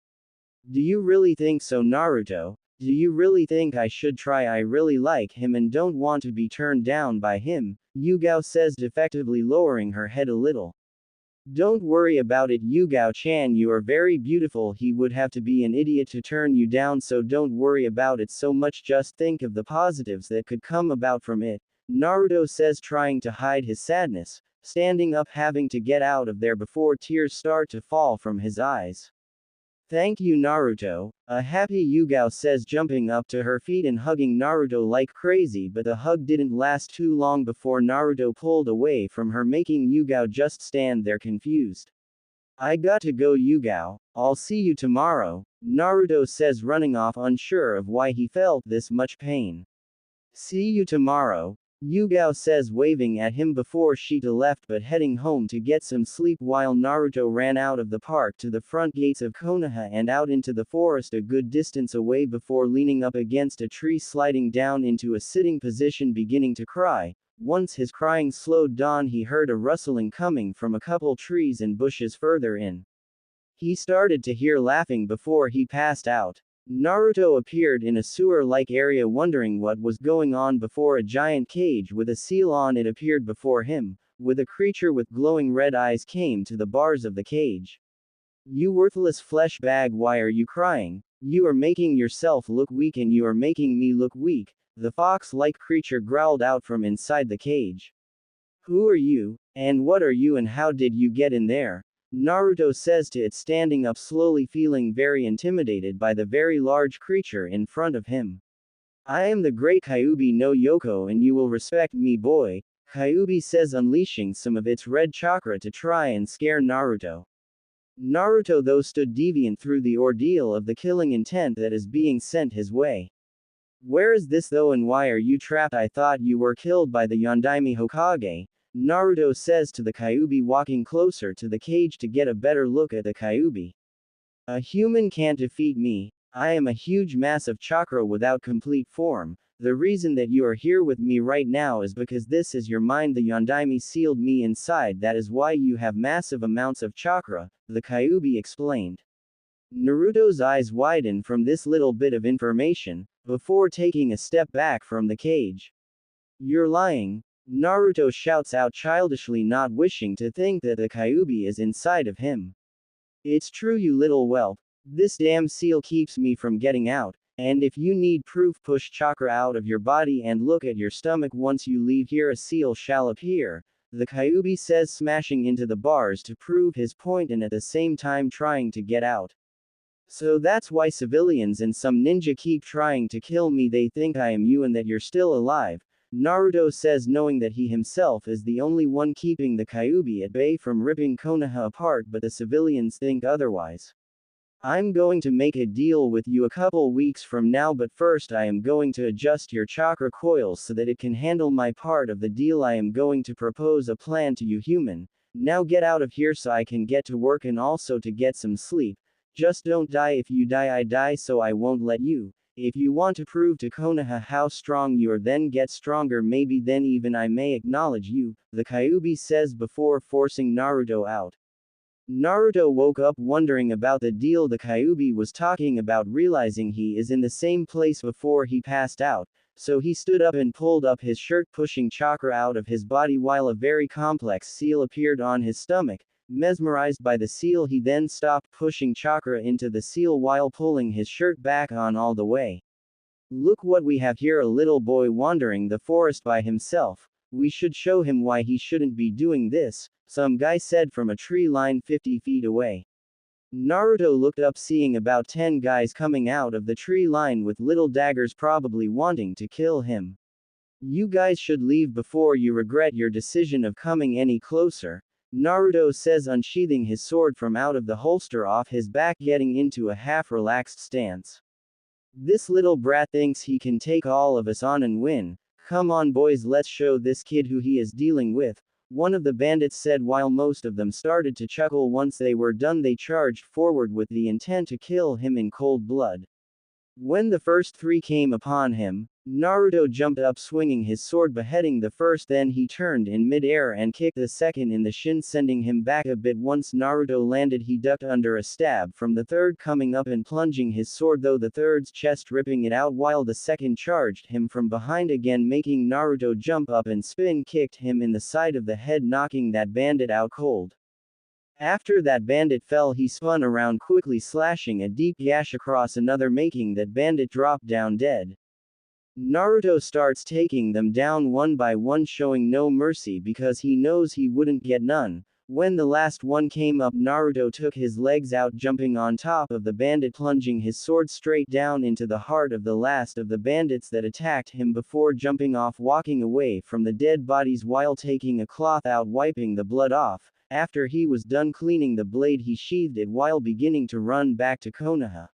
Do you really think so, Naruto? Do you really think I should try? I really like him and don't want to be turned down by him, Yugao says, defectively lowering her head a little. Don't worry about it, Yugao-chan, you are very beautiful. He would have to be an idiot to turn you down, so don't worry about it so much, just think of the positives that could come about from it, Naruto says, trying to hide his sadness, standing up, having to get out of there before tears start to fall from his eyes. Thank you, Naruto, a happy Yugao says, jumping up to her feet and hugging Naruto like crazy, but the hug didn't last too long before Naruto pulled away from her, making Yugao just stand there confused. I got to go, Yugao. I'll see you tomorrow, Naruto says, running off, unsure of why he felt this much pain. See you tomorrow, Yugao says, waving at him before Shita left, but heading home to get some sleep, while Naruto ran out of the park to the front gates of Konoha and out into the forest a good distance away before leaning up against a tree, sliding down into a sitting position, beginning to cry. Once his crying slowed down, he heard a rustling coming from a couple trees and bushes further in. He started to hear laughing before he passed out. Naruto appeared in a sewer-like area, wondering what was going on before a giant cage with a seal on it appeared before him, with a creature with glowing red eyes came to the bars of the cage. You worthless flesh bag, why are you crying? You are making yourself look weak and you are making me look weak, the fox-like creature growled out from inside the cage. Who are you, and what are you, and how did you get in there? Naruto says to it, standing up slowly, feeling very intimidated by the very large creature in front of him. I am the great Kyuubi no Yoko and you will respect me, boy, Kyuubi says, unleashing some of its red chakra to try and scare Naruto. Naruto, though, stood deviant through the ordeal of the killing intent that is being sent his way. Where is this though, and why are you trapped? I thought you were killed by the Yondaime Hokage, Naruto says to the Kyuubi, walking closer to the cage to get a better look at the Kyuubi. A human can't defeat me. I am a huge mass of chakra without complete form. The reason that you are here with me right now is because this is your mind. The Yondaime sealed me inside, that is why you have massive amounts of chakra, the Kyuubi explained. Naruto's eyes widened from this little bit of information, before taking a step back from the cage. You're lying, Naruto shouts out childishly, not wishing to think that the Kyuubi is inside of him. It's true, you little whelp. This damn seal keeps me from getting out, and if you need proof, push chakra out of your body and look at your stomach. Once you leave here, a seal shall appear, the Kyuubi says, smashing into the bars to prove his point and at the same time trying to get out. So that's why civilians and some ninja keep trying to kill me. They think I am you and that you're still alive. Naruto says, knowing that he himself is the only one keeping the Kyuubi at bay from ripping Konoha apart, but the civilians think otherwise. I'm going to make a deal with you a couple weeks from now, but first I am going to adjust your chakra coils so that it can handle my part of the deal. I am going to propose a plan to you, human. Now get out of here so I can get to work and also to get some sleep. Just don't die. If you die, I die, so I won't let you. If you want to prove to Konoha how strong you are, then get stronger. Maybe then even I may acknowledge you, the Kyuubi says before forcing Naruto out. Naruto woke up wondering about the deal the Kyuubi was talking about, realizing he is in the same place before he passed out, so he stood up and pulled up his shirt, pushing chakra out of his body while a very complex seal appeared on his stomach. Mesmerized by the seal, he then stopped pushing chakra into the seal while pulling his shirt back on all the way. Look what we have here, a little boy wandering the forest by himself. We should show him why he shouldn't be doing this, some guy said from a tree line 50 feet away. Naruto looked up, seeing about 10 guys coming out of the tree line with little daggers, probably wanting to kill him. You guys should leave before you regret your decision of coming any closer, Naruto says, unsheathing his sword from out of the holster off his back, getting into a half-relaxed stance. This little brat thinks he can take all of us on and win. Come on boys, let's show this kid who he is dealing with, one of the bandits said, while most of them started to chuckle. Once they were done, they charged forward with the intent to kill him in cold blood. When the first three came upon him, Naruto jumped up swinging his sword, beheading the first, then he turned in mid-air and kicked the second in the shin, sending him back a bit. Once Naruto landed, he ducked under a stab from the third coming up and plunging his sword through the third's chest, ripping it out, while the second charged him from behind again, making Naruto jump up and spin kicked him in the side of the head, knocking that bandit out cold. After that bandit fell, he spun around quickly, slashing a deep gash across another, making that bandit drop down dead. Naruto starts taking them down one by one, showing no mercy because he knows he wouldn't get none. When the last one came up, Naruto took his legs out, jumping on top of the bandit, plunging his sword straight down into the heart of the last of the bandits that attacked him before jumping off, walking away from the dead bodies while taking a cloth out, wiping the blood off. After he was done cleaning the blade, he sheathed it while beginning to run back to Konoha.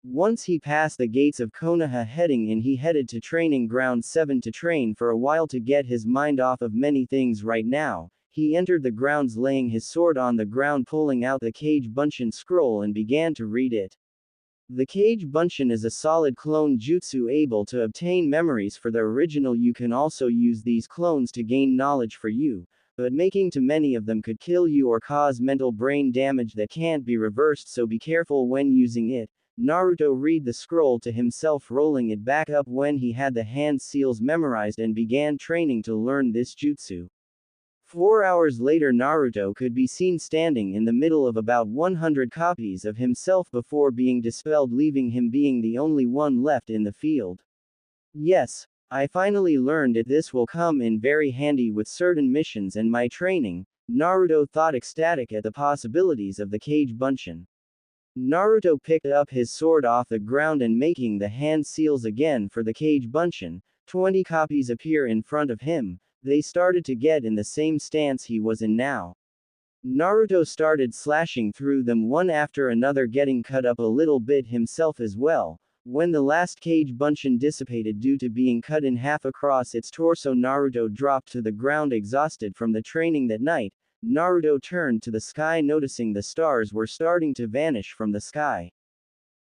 Once he passed the gates of Konoha heading in, he headed to Training Ground 7 to train for a while to get his mind off of many things right now. He entered the grounds, laying his sword on the ground, pulling out the Kage Bunshin scroll and began to read it. The Kage Bunshin is a solid clone jutsu able to obtain memories for the original. You can also use these clones to gain knowledge for you, but making too many of them could kill you or cause mental brain damage that can't be reversed, so be careful when using it. Naruto read the scroll to himself, rolling it back up when he had the hand seals memorized, and began training to learn this jutsu. 4 hours later, Naruto could be seen standing in the middle of about 100 copies of himself before being dispelled, leaving him being the only one left in the field. Yes, I finally learned it. This will come in very handy with certain missions and my training, Naruto thought, ecstatic at the possibilities of the Kage Bunshin. Naruto picked up his sword off the ground and making the hand seals again for the Kage Bunshin. 20 copies appear in front of him. They started to get in the same stance he was in now. Naruto started slashing through them one after another, getting cut up a little bit himself as well. When the last Kage Bunshin dissipated due to being cut in half across its torso, Naruto dropped to the ground exhausted from the training that night. Naruto turned to the sky, noticing the stars were starting to vanish from the sky.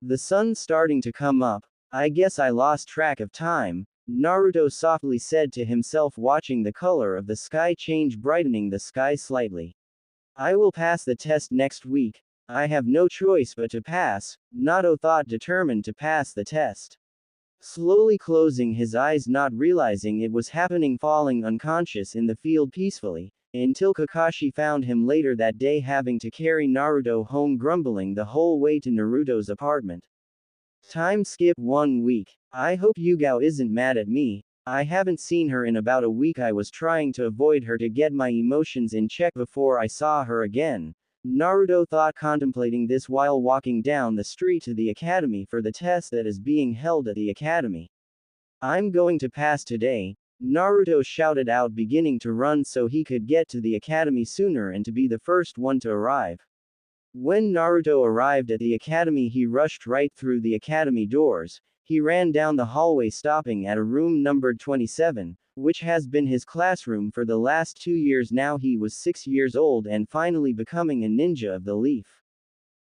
The sun's starting to come up. I guess I lost track of time, Naruto softly said to himself, watching the color of the sky change, brightening the sky slightly. I will pass the test next week. I have no choice but to pass, Naruto thought, determined to pass the test. Slowly closing his eyes, not realizing it was happening, falling unconscious in the field peacefully, until Kakashi found him later that day, having to carry Naruto home, grumbling the whole way to Naruto's apartment. Time skip 1 week. I hope Yugao isn't mad at me. I haven't seen her in about a week. I was trying to avoid her to get my emotions in check before I saw her again, Naruto thought, contemplating this while walking down the street to the academy for the test that is being held at the academy. I'm going to pass today, Naruto shouted out, beginning to run so he could get to the academy sooner and to be the first one to arrive. When Naruto arrived at the academy, he rushed right through the academy doors. He ran down the hallway, stopping at a room numbered 27, which has been his classroom for the last 2 years now. He was 6 years old and finally becoming a ninja of the leaf.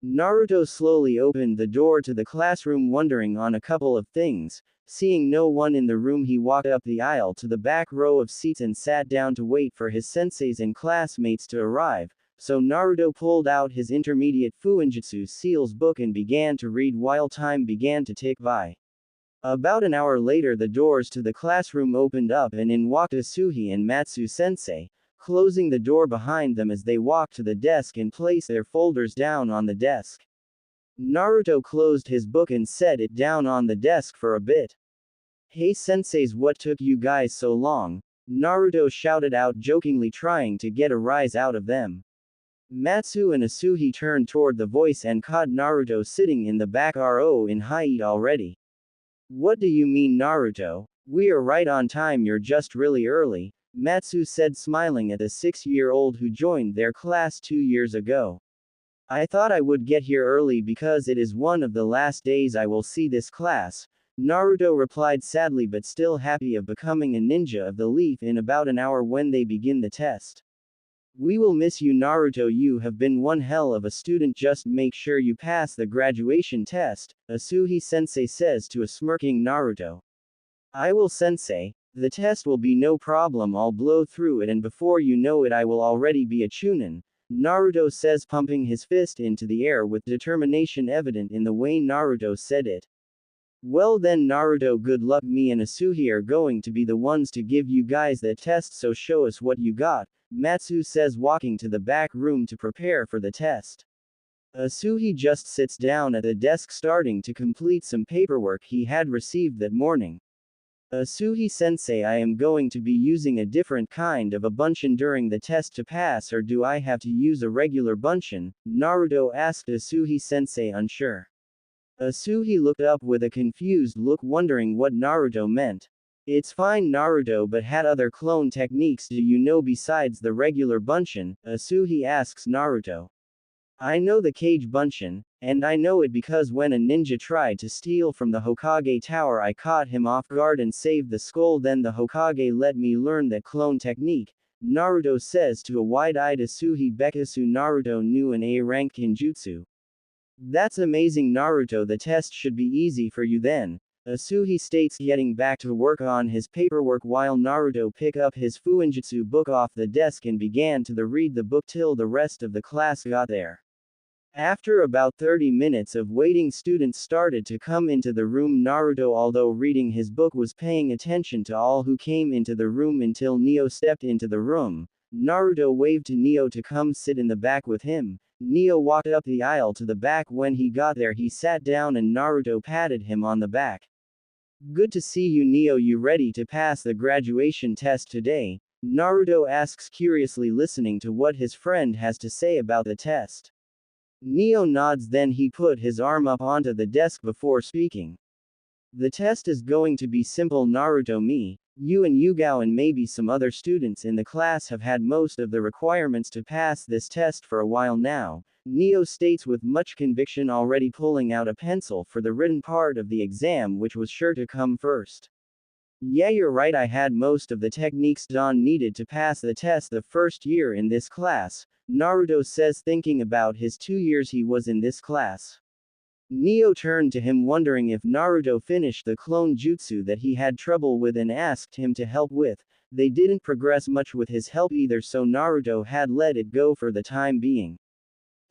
Naruto slowly opened the door to the classroom, wondering on a couple of things. Seeing no one in the room, he walked up the aisle to the back row of seats and sat down to wait for his senseis and classmates to arrive. So Naruto pulled out his intermediate Fuinjutsu Seals book and began to read while time began to tick by. About an hour later, the doors to the classroom opened up and in walked Asuhi and Matsu Sensei, closing the door behind them as they walked to the desk and placed their folders down on the desk. Naruto closed his book and set it down on the desk for a bit. "Hey senseis, what took you guys so long?" Naruto shouted out jokingly, trying to get a rise out of them. Matsu and Asuhi turned toward the voice and caught Naruto sitting in the back row in height already. "What do you mean, Naruto? We are right on time, you're just really early," Matsu said, smiling at the 6-year-old who joined their class 2 years ago. "I thought I would get here early because it is one of the last days I will see this class," Naruto replied sadly, but still happy of becoming a ninja of the leaf in about an hour when they begin the test. "We will miss you, Naruto. You have been one hell of a student. Just make sure you pass the graduation test," Asuhi sensei says to a smirking Naruto. "I will, sensei. The test will be no problem. I'll blow through it and before you know it I will already be a chunin," Naruto says, pumping his fist into the air with determination evident in the way Naruto said it. "Well then, Naruto, good luck. Me and Asuhi are going to be the ones to give you guys the test, so show us what you got," Matsu says, walking to the back room to prepare for the test. Asuhi just sits down at the desk, starting to complete some paperwork he had received that morning. "Asuhi sensei, I am going to be using a different kind of a bunshin during the test to pass, or do I have to use a regular bunshin?" Naruto asked Asuhi sensei, unsure. Asuhi looked up with a confused look, wondering what Naruto meant. "It's fine, Naruto, but had other clone techniques do you know besides the regular bunshin?" Asuhi asks Naruto. "I know the cage bunshin, and I know it because when a ninja tried to steal from the Hokage tower I caught him off guard and saved the skull, then the Hokage let me learn that clone technique," Naruto says to a wide-eyed Asuhi. Bekatsu Naruto knew an A-rank ninjutsu. "That's amazing, Naruto. The test should be easy for you then," Asuhi states, getting back to work on his paperwork while Naruto picked up his Fuinjutsu book off the desk and began to read the book till the rest of the class got there. After about 30 minutes of waiting, students started to come into the room. Naruto, although reading his book, was paying attention to all who came into the room until Neo stepped into the room. Naruto waved to Neo to come sit in the back with him. Neo walked up the aisle to the back. When he got there, he sat down and Naruto patted him on the back. "Good to see you, Neo. You ready to pass the graduation test today?" Naruto asks, curiously listening to what his friend has to say about the test. Neo nods, then he put his arm up onto the desk before speaking. "The test is going to be simple, Naruto. Me, you and Yugao and maybe some other students in the class have had most of the requirements to pass this test for a while now," Neo states with much conviction, already pulling out a pencil for the written part of the exam, which was sure to come first. "Yeah, you're right. I had most of the techniques Don needed to pass the test the first year in this class," Naruto says, thinking about his 2 years he was in this class. Neo turned to him, wondering if Naruto finished the clone jutsu that he had trouble with and asked him to help with. They didn't progress much with his help either, so Naruto had let it go for the time being.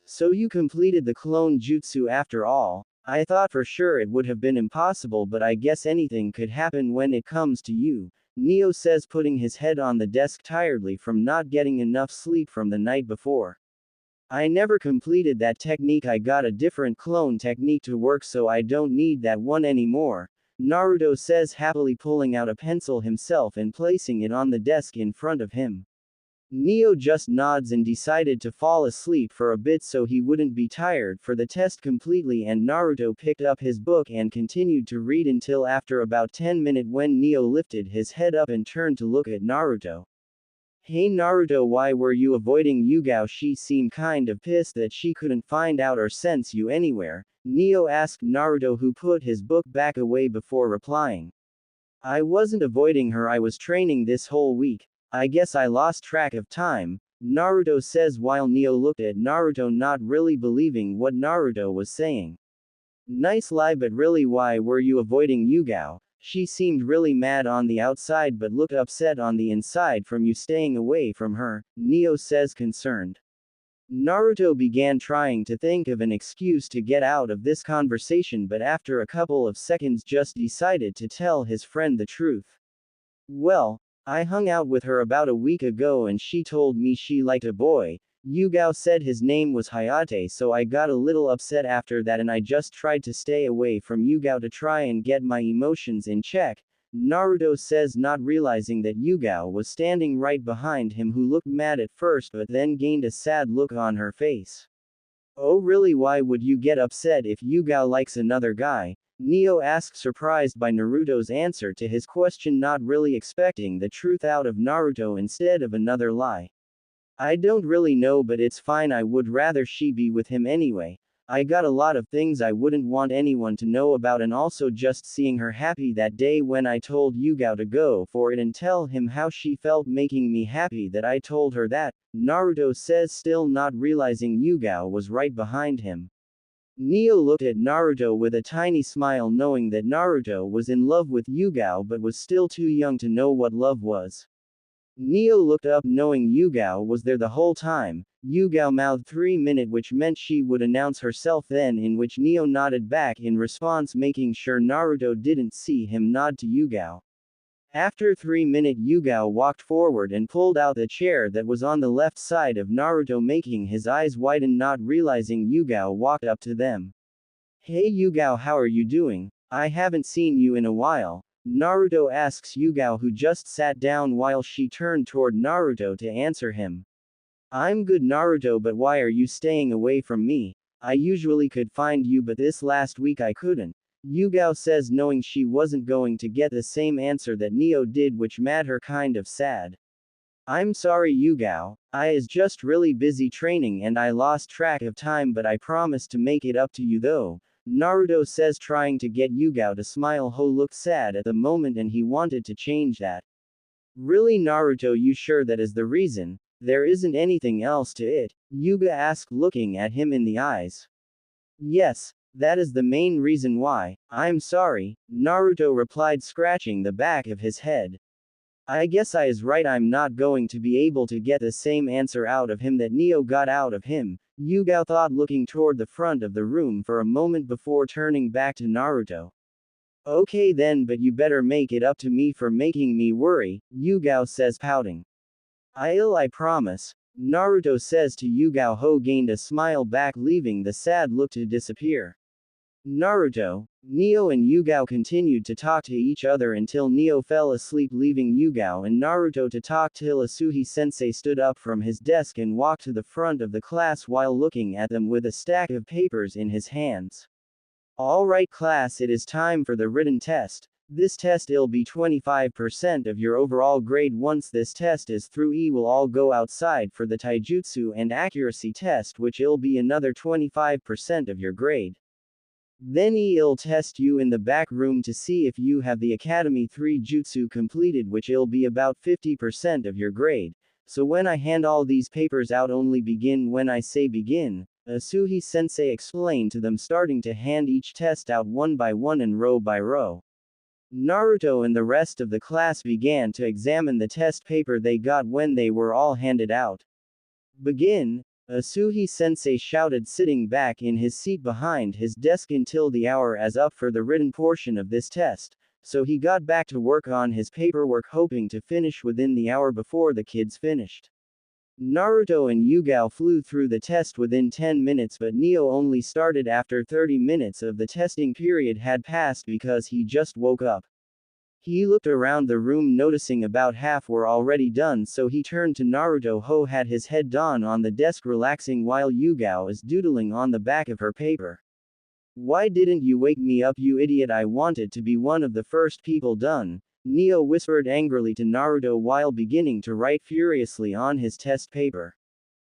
"So you completed the clone jutsu after all? I thought for sure it would have been impossible, but I guess anything could happen when it comes to you," Neo says, putting his head on the desk tiredly from not getting enough sleep from the night before. "I never completed that technique. I got a different clone technique to work, so I don't need that one anymore," Naruto says, happily pulling out a pencil himself and placing it on the desk in front of him. Neo just nods and decided to fall asleep for a bit so he wouldn't be tired for the test completely, and Naruto picked up his book and continued to read until after about 10 minutes when Neo lifted his head up and turned to look at Naruto. Hey Naruto, why were you avoiding Yugao? She seemed kind of pissed that she couldn't find out or sense you anywhere. Neo asked Naruto, who put his book back away before replying. I wasn't avoiding her, I was training this whole week. I guess I lost track of time, Naruto says while Neo looked at Naruto, not really believing what Naruto was saying. Nice lie, but really why were you avoiding Yugao? She seemed really mad on the outside but looked upset on the inside from you staying away from her, Neo says, concerned. Naruto began trying to think of an excuse to get out of this conversation, but after a couple of seconds just decided to tell his friend the truth. Well, I hung out with her about a week ago and she told me she liked a boy. Yugao said his name was Hayate, so I got a little upset after that and I just tried to stay away from Yugao to try and get my emotions in check, Naruto says, not realizing that Yugao was standing right behind him, who looked mad at first but then gained a sad look on her face. Oh really, why would you get upset if Yugao likes another guy? Neo asked, surprised by Naruto's answer to his question, not really expecting the truth out of Naruto instead of another lie. I don't really know, but it's fine, I would rather she be with him anyway. I got a lot of things I wouldn't want anyone to know about, and also just seeing her happy that day when I told Yugao to go for it and tell him how she felt making me happy that I told her that, Naruto says, still not realizing Yugao was right behind him. Neo looked at Naruto with a tiny smile, knowing that Naruto was in love with Yugao but was still too young to know what love was. Neo looked up, knowing Yugao was there the whole time. Yugao mouthed 3 minutes, which meant she would announce herself then, in which Neo nodded back in response, making sure Naruto didn't see him nod to Yugao. After 3 minutes, Yugao walked forward and pulled out the chair that was on the left side of Naruto, making his eyes widen, not realizing Yugao walked up to them. Hey Yugao, how are you doing? I haven't seen you in a while, Naruto asks Yugao, who just sat down while she turned toward Naruto to answer him. I'm good Naruto, but why are you staying away from me? I usually could find you, but this last week I couldn't, Yugao says, knowing she wasn't going to get the same answer that Neo did, which made her kind of sad. I'm sorry Yugao, I is just really busy training and I lost track of time, but I promise to make it up to you though, Naruto says, trying to get Yugao to smile. Ho looked sad at the moment and he wanted to change that. Really Naruto, you sure that is the reason? There isn't anything else to it? Yuga asked, looking at him in the eyes. Yes, that is the main reason why. I'm sorry, Naruto replied, scratching the back of his head. I guess I is right, I'm not going to be able to get the same answer out of him that Neo got out of him, Yugao thought, looking toward the front of the room for a moment before turning back to Naruto. Okay then, but you better make it up to me for making me worry, Yugao says, pouting. I promise, Naruto says to Yugao. Ho gained a smile back, leaving the sad look to disappear. Naruto, Neo and Yugao continued to talk to each other until Neo fell asleep, leaving Yugao and Naruto to talk till Asuhi-sensei stood up from his desk and walked to the front of the class while looking at them with a stack of papers in his hands. Alright class, it is time for the written test. This test will be 25% of your overall grade. Once this test is through, will all go outside for the taijutsu and accuracy test, which will be another 25% of your grade. Then he'll test you in the back room to see if you have the Academy 3 Jutsu completed, which will be about 50% of your grade. So when I hand all these papers out, only begin when I say begin, Asuhi-sensei explained to them, starting to hand each test out one by one and row by row. Naruto and the rest of the class began to examine the test paper they got when they were all handed out. Begin, Asuhi-sensei shouted, sitting back in his seat behind his desk until the hour is up for the written portion of this test, so he got back to work on his paperwork, hoping to finish within the hour before the kids finished. Naruto and Yugao flew through the test within 10 minutes, but Neo only started after 30 minutes of the testing period had passed because he just woke up. He looked around the room noticing about half were already done, so he turned to Naruto who had his head down on the desk relaxing while Yugao is doodling on the back of her paper. "Why didn't you wake me up, you idiot? I wanted to be one of the first people done," Neo whispered angrily to Naruto while beginning to write furiously on his test paper.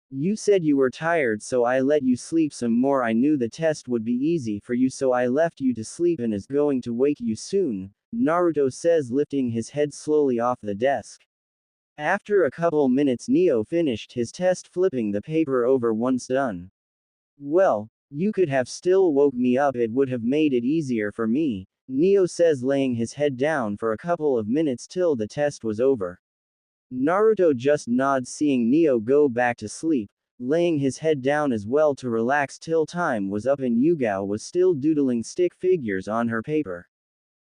"You said you were tired, so I let you sleep some more. I knew the test would be easy for you, so I left you to sleep and is going to wake you soon," Naruto says, lifting his head slowly off the desk. After a couple minutes, Neo finished his test, flipping the paper over once done. "Well, you could have still woke me up, it would have made it easier for me," Neo says, laying his head down for a couple of minutes till the test was over. Naruto just nods, seeing Neo go back to sleep, laying his head down as well to relax till time was up and Yugao was still doodling stick figures on her paper.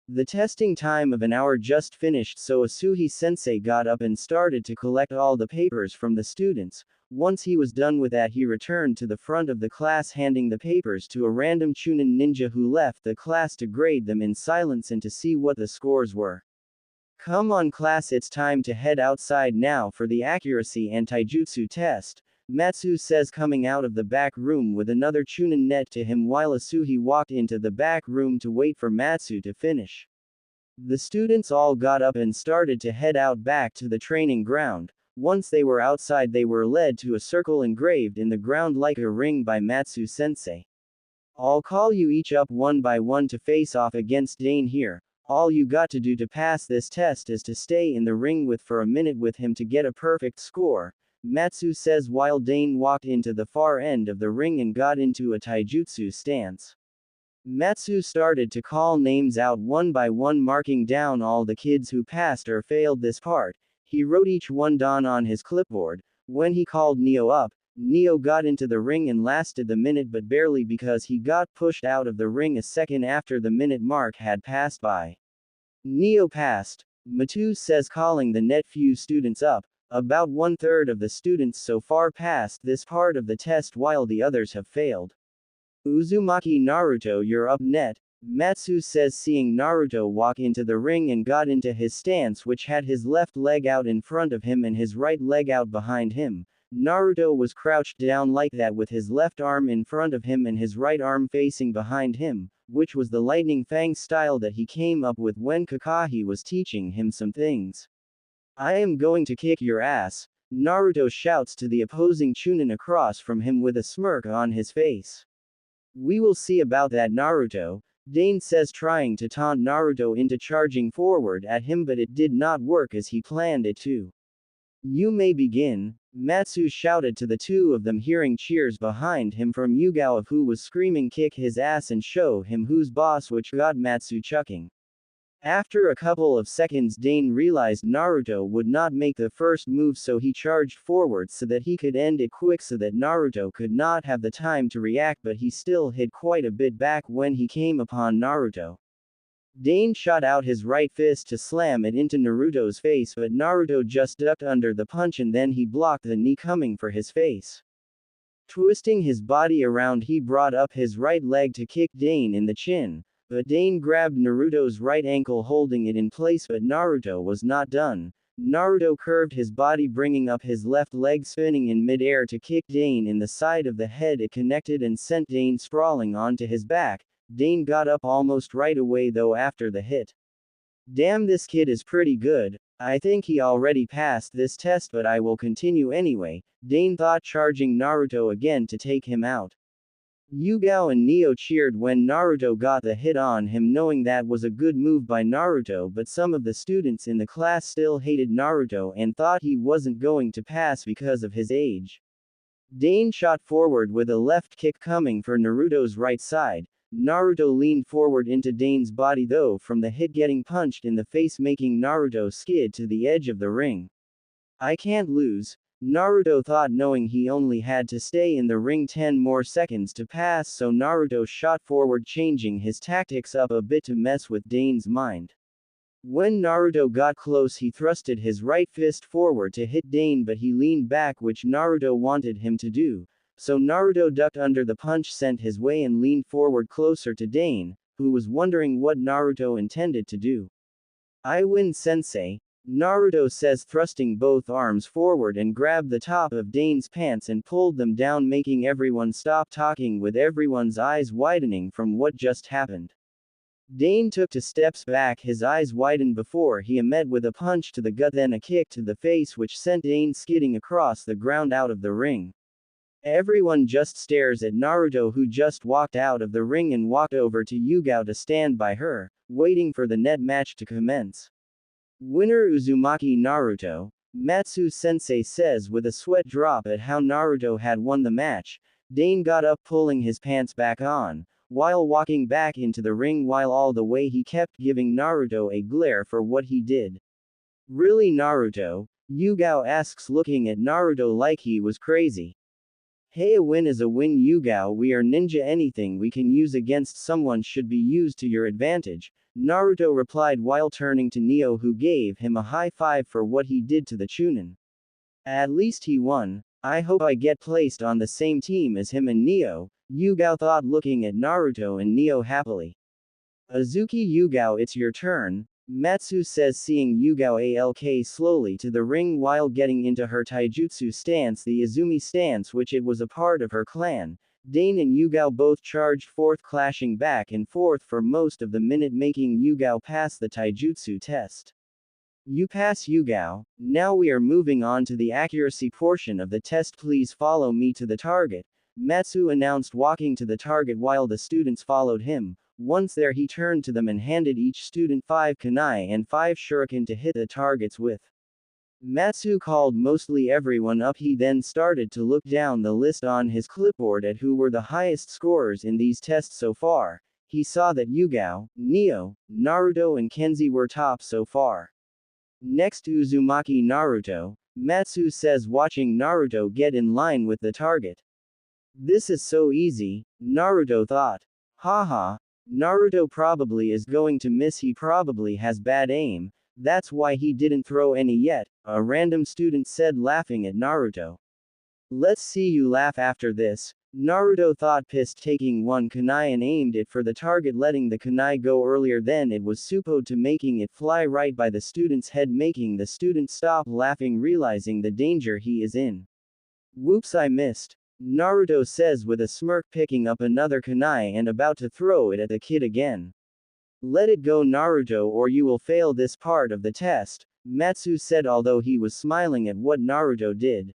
The testing time of an hour just finished, so Asuhi-sensei got up and started to collect all the papers from the students. Once he was done with that, he returned to the front of the class, handing the papers to a random Chunin ninja who left the class to grade them in silence and to see what the scores were. "Come on class, it's time to head outside now for the accuracy and taijutsu test," Matsu says, coming out of the back room with another Chunin net to him while Asuhi walked into the back room to wait for Matsu to finish. The students all got up and started to head out back to the training ground. Once they were outside, they were led to a circle engraved in the ground like a ring by Matsu-sensei. "I'll call you each up one by one to face off against Dane here. All you got to do to pass this test is to stay in the ring for a minute with him to get a perfect score," Matsu says while Dane walked into the far end of the ring and got into a taijutsu stance. Matsu started to call names out one by one, marking down all the kids who passed or failed this part. He wrote each one down on his clipboard. When he called Neo up, Neo got into the ring and lasted the minute, but barely, because he got pushed out of the ring a second after the minute mark had passed by. Neo passed, Matsu says, calling the net few students up. About 1/3 of the students so far passed this part of the test while the others have failed. "Uzumaki Naruto, you're up net," Matsu says, seeing Naruto walk into the ring and got into his stance, which had his left leg out in front of him and his right leg out behind him. Naruto was crouched down like that with his left arm in front of him and his right arm facing behind him, which was the lightning fang style that he came up with when Kakashi was teaching him some things. "I am going to kick your ass," Naruto shouts to the opposing Chunin across from him with a smirk on his face. "We will see about that, Naruto," Dane says, trying to taunt Naruto into charging forward at him, but it did not work as he planned it to. "You may begin," Matsu shouted to the two of them, hearing cheers behind him from Yugao, who was screaming kick his ass and show him who's boss, which got Matsu chucking. After a couple of seconds, Dane realized Naruto would not make the first move, so he charged forward so that he could end it quick so that Naruto could not have the time to react, but he still hid quite a bit back when he came upon Naruto. Dane shot out his right fist to slam it into Naruto's face, but Naruto just ducked under the punch and then he blocked the knee coming for his face. Twisting his body around, he brought up his right leg to kick Dane in the chin. But Dane grabbed Naruto's right ankle, holding it in place, but Naruto was not done. Naruto curved his body, bringing up his left leg, spinning in midair to kick Dane in the side of the head. It connected and sent Dane sprawling onto his back. Dane got up almost right away though after the hit. "Damn, this kid is pretty good. I think he already passed this test, but I will continue anyway," Dane thought, charging Naruto again to take him out. Yugao and Neo cheered when Naruto got the hit on him, knowing that was a good move by Naruto, but some of the students in the class still hated Naruto and thought he wasn't going to pass because of his age. Dane shot forward with a left kick coming for Naruto's right side. Naruto leaned forward into Dane's body though from the hit, getting punched in the face, making Naruto skid to the edge of the ring. "I can't lose," Naruto thought, knowing he only had to stay in the ring 10 more seconds to pass, so Naruto shot forward, changing his tactics up a bit to mess with Dane's mind. When Naruto got close, he thrusted his right fist forward to hit Dane, but he leaned back, which Naruto wanted him to do, so Naruto ducked under the punch sent his way and leaned forward closer to Dane, who was wondering what Naruto intended to do. I win, sensei, Naruto says, thrusting both arms forward and grabbed the top of Dane's pants and pulled them down, making everyone stop talking with everyone's eyes widening from what just happened. Dane took 2 steps back, his eyes widened before he met with a punch to the gut, then a kick to the face which sent Dane skidding across the ground out of the ring. Everyone just stares at Naruto, who just walked out of the ring and walked over to Yugao to stand by her, waiting for the net match to commence. Winner Uzumaki Naruto, Matsu-sensei says with a sweat drop at how Naruto had won the match. Dane got up, pulling his pants back on, while walking back into the ring, while all the way he kept giving Naruto a glare for what he did. Really, Naruto? Yugao asks, looking at Naruto like he was crazy. Hey, a win is a win, Yugao. We are ninja. Anything we can use against someone should be used to your advantage, Naruto replied while turning to Neo, who gave him a high five for what he did to the Chunin. At least he won. I hope I get placed on the same team as him and Neo, Yugao thought, looking at Naruto and Neo happily. Azuki, Yugao, it's your turn, Matsu says, seeing Yugao alk slowly to the ring while getting into her taijutsu stance, the Izumi stance, which it was a part of her clan. Dane and Yugao both charged forth, clashing back and forth for most of the minute, making Yugao pass the taijutsu test. You pass, Yugao. Now we are moving on to the accuracy portion of the test. Please follow me to the target, Matsu announced, walking to the target while the students followed him. Once there, he turned to them and handed each student 5 kunai and 5 shuriken to hit the targets with. Matsu called mostly everyone up. He then started to look down the list on his clipboard at who were the highest scorers in these tests so far. He saw that Yugao, Neo, Naruto and Kenzie were top so far. Next, Uzumaki Naruto, Matsu says, watching Naruto get in line with the target. This is so easy, Naruto thought. Haha. Naruto probably is going to miss. He probably has bad aim. That's why he didn't throw any yet, a random student said, laughing at Naruto. Let's see you laugh after this, Naruto thought, pissed, taking 1 kunai and aimed it for the target, letting the kunai go earlier than it was supposed to, making it fly right by the student's head, making the student stop laughing, realizing the danger he is in. Whoops, I missed, Naruto says with a smirk, picking up another kunai and about to throw it at the kid again. Let it go, Naruto, or you will fail this part of the test, Matsu said, although he was smiling at what Naruto did.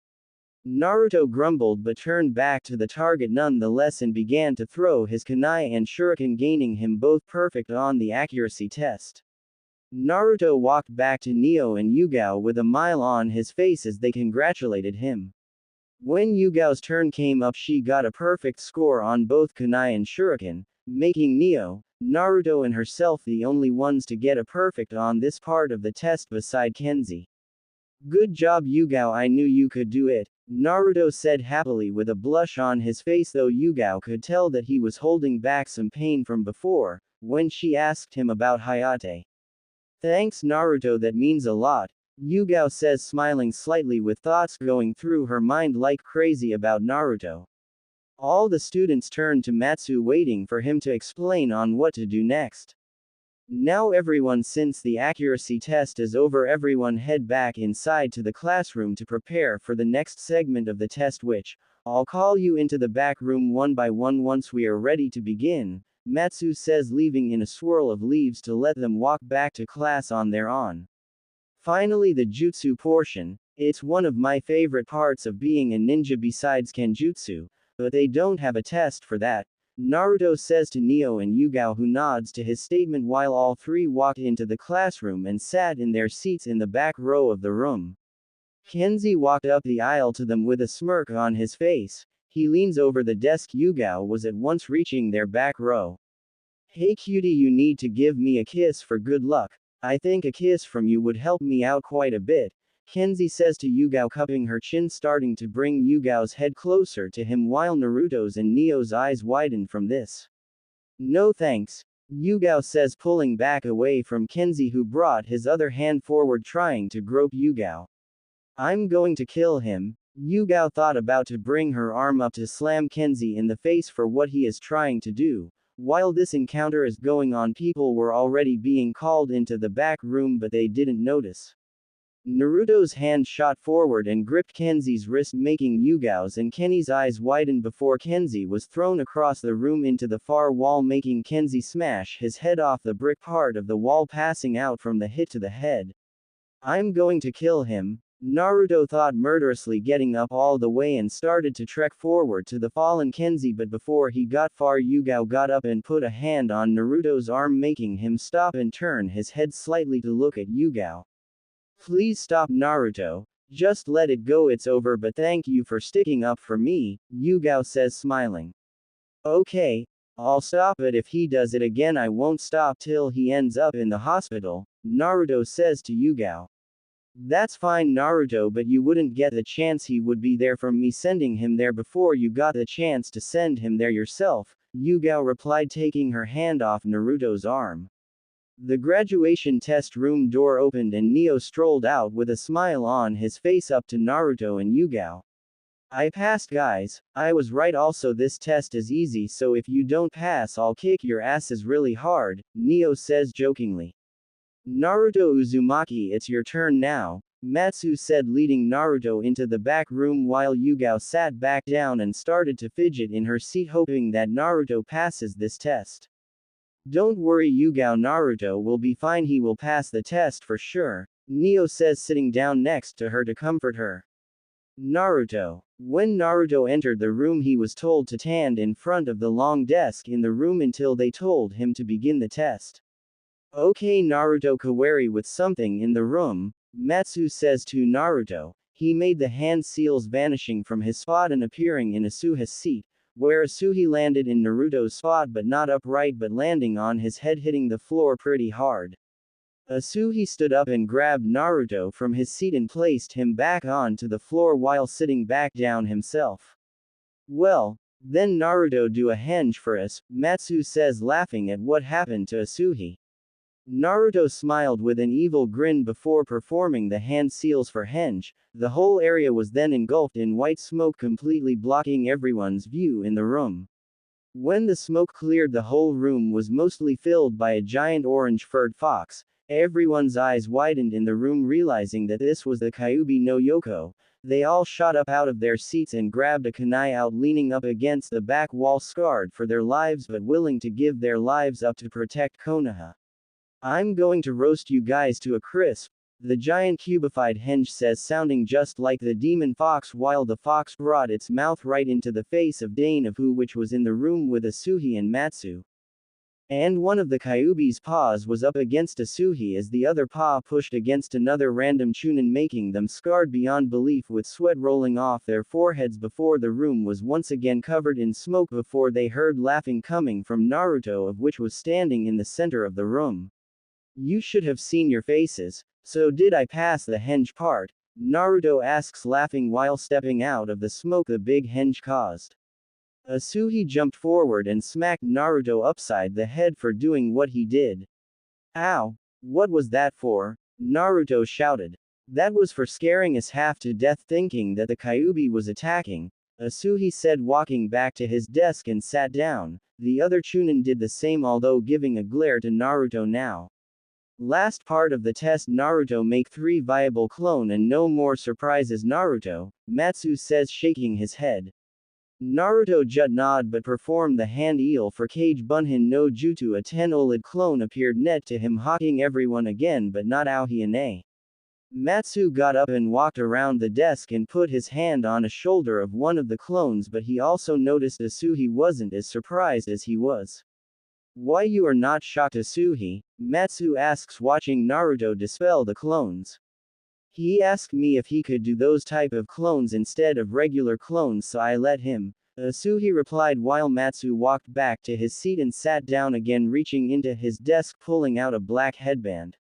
Naruto grumbled but turned back to the target nonetheless and began to throw his kunai and shuriken, gaining him both perfect on the accuracy test. Naruto walked back to Neo and Yugao with a smile on his face as they congratulated him. When Yugao's turn came up, she got a perfect score on both kunai and shuriken, making Neo, Naruto and herself the only ones to get a perfect on this part of the test beside Kenzie. Good job, Yugao, I knew you could do it, Naruto said happily with a blush on his face, though Yugao could tell that he was holding back some pain from before, when she asked him about Hayate. Thanks, Naruto, that means a lot, Yugao says, smiling slightly with thoughts going through her mind like crazy about Naruto. All the students turned to Matsu, waiting for him to explain on what to do next. Now everyone, since the accuracy test is over, everyone head back inside to the classroom to prepare for the next segment of the test, which, I'll call you into the back room one by one once we are ready to begin, Matsu says, leaving in a swirl of leaves to let them walk back to class on their own. Finally, the jutsu portion. It's one of my favorite parts of being a ninja besides kenjutsu, but they don't have a test for that, Naruto says to Neo and Yugao, who nods to his statement while all three walked into the classroom and sat in their seats in the back row of the room. Kenzie walked up the aisle to them with a smirk on his face. He leans over the desk. Yugao was at once reaching their back row. Hey cutie, you need to give me a kiss for good luck. I think a kiss from you would help me out quite a bit, Kenzie says to Yugao, cupping her chin, starting to bring Yugao's head closer to him while Naruto's and Neo's eyes widen from this. No thanks, Yugao says, pulling back away from Kenzie, who brought his other hand forward trying to grope Yugao. I'm going to kill him, Yugao thought, about to bring her arm up to slam Kenzie in the face for what he is trying to do, While this encounter is going on, people were already being called into the back room, but they didn't notice. Naruto's hand shot forward and gripped Kenzie's wrist, making Yugao's and Kenny's eyes widen before Kenzie was thrown across the room into the far wall, making Kenzie smash his head off the brick part of the wall, passing out from the hit to the head. I'm going to kill him, Naruto thought, murderously getting up all the way and started to trek forward to the fallen Kenzie, but before he got far, Yugao got up and put a hand on Naruto's arm, making him stop and turn his head slightly to look at Yugao. Please stop, Naruto. Just let it go, it's over, but thank you for sticking up for me, Yugao says, smiling. Okay, I'll stop, but if he does it again I won't stop till he ends up in the hospital, Naruto says to Yugao. That's fine, Naruto, but you wouldn't get the chance he would be there from me sending him there before you got the chance to send him there yourself, Yugao replied, taking her hand off Naruto's arm. The graduation test room door opened and Neo strolled out with a smile on his face up to Naruto and Yugao. I passed, guys, I was right, also this test is easy, so if you don't pass I'll kick your asses really hard, Neo says jokingly. Naruto Uzumaki, it's your turn now, Matsu said, leading Naruto into the back room while Yugao sat back down and started to fidget in her seat, hoping that Naruto passes this test. Don't worry, Yugao, Naruto will be fine, he will pass the test for sure, Neo says, sitting down next to her to comfort her. Naruto. When Naruto entered the room, he was told to stand in front of the long desk in the room until they told him to begin the test. Okay, Naruto, Kawari with something in the room, Matsu says to Naruto. He made the hand seals vanishing from his spot and appearing in Asuha's seat, where Asuhi landed in Naruto's spot, but not upright, but landing on his head, hitting the floor pretty hard. Asuhi stood up and grabbed Naruto from his seat and placed him back onto the floor while sitting back down himself. Well, then Naruto do a henge for us, Matsu says, laughing at what happened to Asuhi. Naruto smiled with an evil grin before performing the hand seals for henge. The whole area was then engulfed in white smoke, completely blocking everyone's view in the room. When the smoke cleared, the whole room was mostly filled by a giant orange-furred fox. Everyone's eyes widened in the room, realizing that this was the Kyuubi no Yoko. They all shot up out of their seats and grabbed a kunai out, leaning up against the back wall, scarred for their lives but willing to give their lives up to protect Konoha. I'm going to roast you guys to a crisp, the giant cubified henge says, sounding just like the demon fox, while the fox brought its mouth right into the face of Dane of Who, which was in the room with Asuhi and Matsu. And one of the Kyuubi's paws was up against Asuhi as the other paw pushed against another random chunin, making them scarred beyond belief with sweat rolling off their foreheads before the room was once again covered in smoke before they heard laughing coming from Naruto, of which was standing in the center of the room. You should have seen your faces. So did I pass the henge part? Naruto asks, laughing while stepping out of the smoke the big henge caused. Asuhi jumped forward and smacked Naruto upside the head for doing what he did. Ow! What was that for? Naruto shouted. That was for scaring us half to death, thinking that the Kyuubi was attacking, Asuhi said, walking back to his desk and sat down. The other chunin did the same, although giving a glare to Naruto now. Last part of the test, Naruto make 3 viable clone and no more surprises, Naruto, Matsu says, shaking his head. Naruto just nod but performed the hand eel for Kage Bunhin no Jutsu. A 10 OLED clone appeared net to him, hawking everyone again, but not Aohi and A. Matsu got up and walked around the desk and put his hand on a shoulder of one of the clones, but he also noticed Asuhi wasn't as surprised as he was. Why you are not shocked, Asuhi? Matsu asks, watching Naruto dispel the clones. He asked me if he could do those type of clones instead of regular clones, so I let him, Asuhi replied while Matsu walked back to his seat and sat down again, reaching into his desk pulling out a black headband.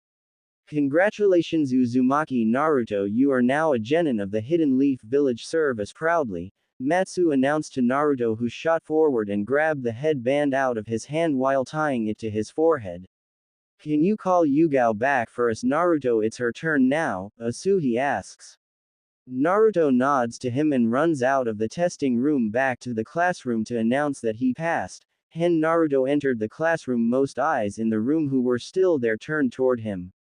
Congratulations, Uzumaki Naruto, you are now a genin of the Hidden Leaf Village. Serve us proudly, Matsu announced to Naruto, who shot forward and grabbed the headband out of his hand while tying it to his forehead. Can you call Yugao back for us, Naruto? It's her turn now, Asuhi asks. Naruto nods to him and runs out of the testing room back to the classroom to announce that he passed. Naruto entered the classroom, most eyes in the room who were still there turned toward him.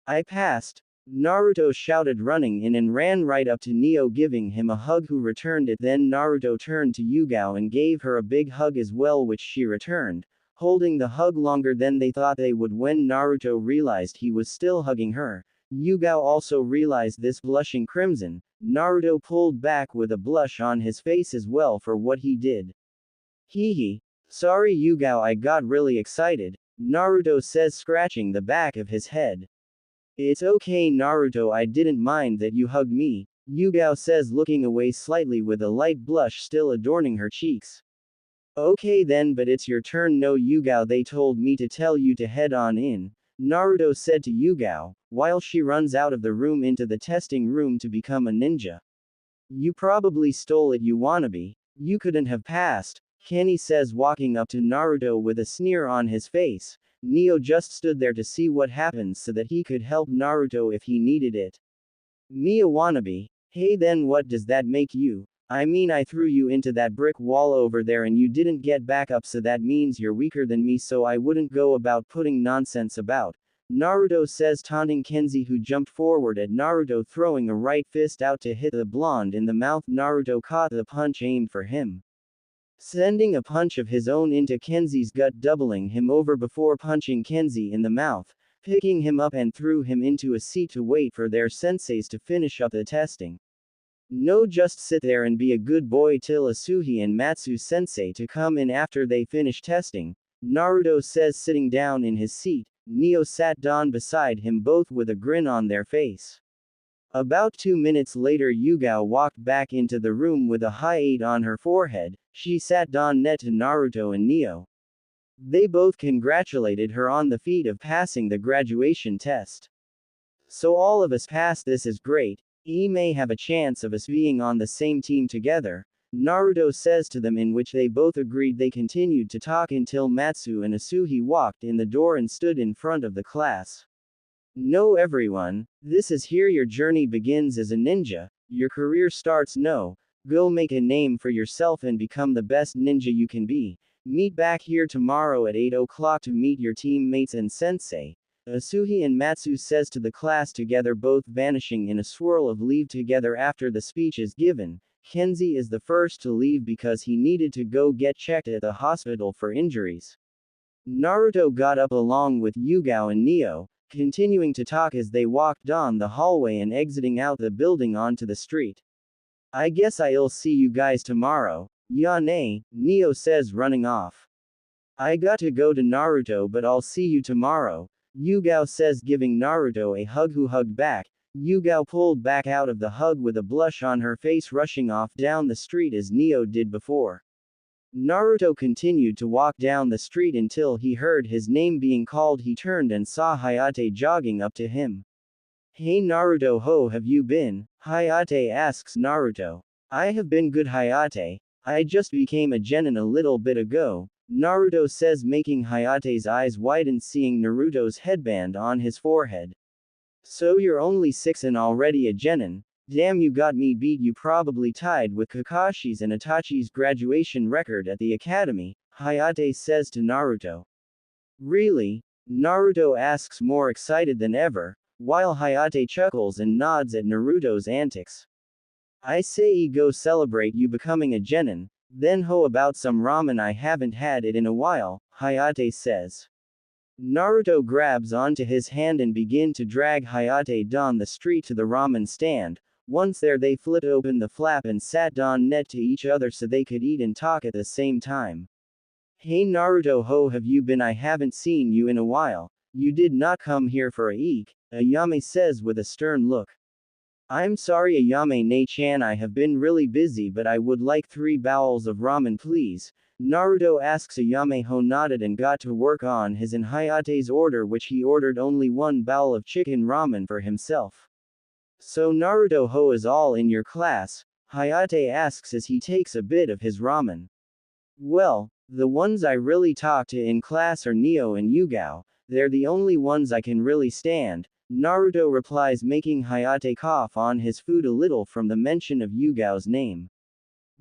I passed. Naruto shouted, running in, and ran right up to Neo, giving him a hug, who returned it. Then Naruto turned to Yugao and gave her a big hug as well, which she returned, holding the hug longer than they thought they would. When Naruto realized he was still hugging her, Yugao also realized this, blushing crimson. Naruto pulled back with a blush on his face as well for what he did. Hee hee. Sorry Yugao, I got really excited, Naruto says, scratching the back of his head. It's okay Naruto, I didn't mind that you hugged me, Yugao says, looking away slightly with a light blush still adorning her cheeks. Okay then, but it's your turn. No Yugao, they told me to tell you to head on in, Naruto said to Yugao, while she runs out of the room into the testing room to become a ninja. You probably stole it, you wannabe. You couldn't have passed, Kenny says, walking up to Naruto with a sneer on his face. Neo just stood there to see what happens so that he could help Naruto if he needed it. Me a wannabe? Hey, then what does that make you? I mean, I threw you into that brick wall over there and you didn't get back up, so that means you're weaker than me, so I wouldn't go about putting nonsense about, Naruto says, taunting Kenzie, who jumped forward at Naruto, throwing a right fist out to hit the blonde in the mouth. Naruto caught the punch aimed for him, sending a punch of his own into Kenzie's gut, doubling him over before punching Kenzie in the mouth, picking him up and threw him into a seat to wait for their senseis to finish up the testing. No, just sit there and be a good boy till Asuhi and Matsu sensei to come in after they finish testing, Naruto says, sitting down in his seat. Neo sat down beside him, both with a grin on their face. About 2 minutes later, Yugao walked back into the room with a high 8 on her forehead. She sat down next to Naruto and Neo. They both congratulated her on the feat of passing the graduation test. So all of us passed, this is great. We may have a chance of us being on the same team together, Naruto says to them, in which they both agreed. They continued to talk until Matsu and Asuhi walked in the door and stood in front of the class. No everyone, this is here your journey begins as a ninja, your career starts. No, go make a name for yourself and become the best ninja you can be. Meet back here tomorrow at 8 o'clock to meet your teammates and sensei, Asuhi and Matsu says to the class together, both vanishing in a swirl of leave together after the speech is given. Kenzie is the first to leave because he needed to go get checked at the hospital for injuries. Naruto got up along with Yugao and Neo, continuing to talk as they walked down the hallway and exiting out the building onto the street. I guess I'll see you guys tomorrow. Ya ne, Neo says, running off. I got to go to Naruto, but I'll see you tomorrow, Yugao says, giving Naruto a hug, who hugged back. Yugao pulled back out of the hug with a blush on her face, rushing off down the street as Neo did before. Naruto continued to walk down the street until he heard his name being called. He turned and saw Hayate jogging up to him. Hey Naruto, how have you been? Hayate asks Naruto. I have been good Hayate. I just became a genin a little bit ago, Naruto says, making Hayate's eyes widen seeing Naruto's headband on his forehead. So you're only 6 and already a genin? Damn, you got me beat. You probably tied with Kakashi's and Itachi's graduation record at the academy, Hayate says to Naruto. Really? Naruto asks, more excited than ever, while Hayate chuckles and nods at Naruto's antics. I say go celebrate you becoming a genin, then how about some ramen? I haven't had it in a while, Hayate says. Naruto grabs onto his hand and begin to drag Hayate down the street to the ramen stand. Once there, they flit open the flap and sat down net to each other so they could eat and talk at the same time. Hey Naruto, how have you been? I haven't seen you in a while. You did not come here for a eek, Ayame says with a stern look. I'm sorry Ayame ne-chan, I have been really busy, but I would like 3 bowls of ramen please. Naruto asks. Ayame ho nodded and got to work on his and Hayate's order, which he ordered only 1 bowl of chicken ramen for himself. So Naruto ho is all in your class? Hayate asks as he takes a bit of his ramen. Well, the ones I really talk to in class are Neo and Yugao, they're the only ones I can really stand, Naruto replies, making Hayate cough on his food a little from the mention of Yugao's name.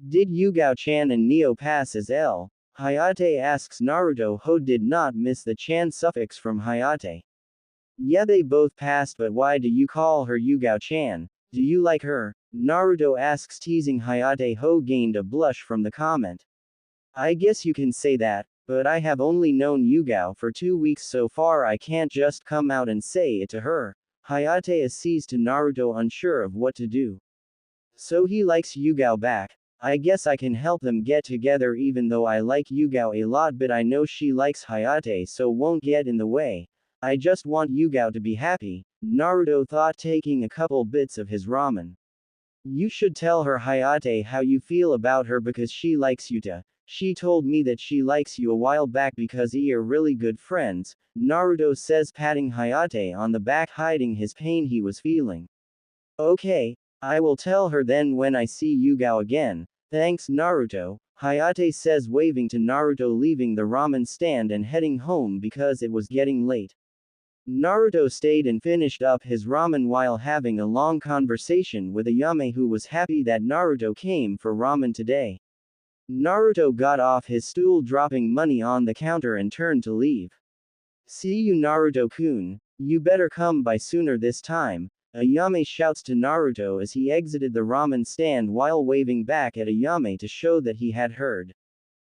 Did Yugao-chan and Neo pass as L? Hayate asks Naruto who did not miss the chan suffix from Hayate. Yeah, they both passed, but why do you call her Yugao-chan? Do you like her? Naruto asks, teasing Hayate, who gained a blush from the comment. I guess you can say that, but I have only known Yugao for 2 weeks so far, I can't just come out and say it to her. Hayate accedes to Naruto, unsure of what to do. So he likes Yugao back. I guess I can help them get together, even though I like Yugao a lot, but I know she likes Hayate, so won't get in the way. I just want Yugao to be happy, Naruto thought, taking a couple bits of his ramen. You should tell her, Hayate, how you feel about her because she likes you too. She told me that she likes you a while back because you're really good friends, Naruto says, patting Hayate on the back, hiding his pain he was feeling. Okay, I will tell her then when I see Yugao again. Thanks, Naruto, Hayate says, waving to Naruto, leaving the ramen stand and heading home because it was getting late. Naruto stayed and finished up his ramen while having a long conversation with Ayame, who was happy that Naruto came for ramen today. Naruto got off his stool, dropping money on the counter, and turned to leave. See you, Naruto-kun. You better come by sooner this time, Ayame shouts to Naruto as he exited the ramen stand while waving back at Ayame to show that he had heard.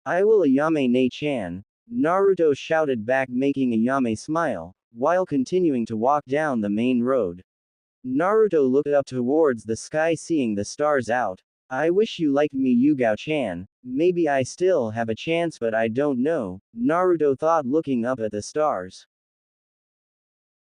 I will, Ayame-ne-chan, Naruto shouted back, making Ayame smile, while continuing to walk down the main road. Naruto looked up towards the sky, seeing the stars out. I wish you liked me, Yugao-chan. Maybe I still have a chance, but I don't know, Naruto thought, looking up at the stars.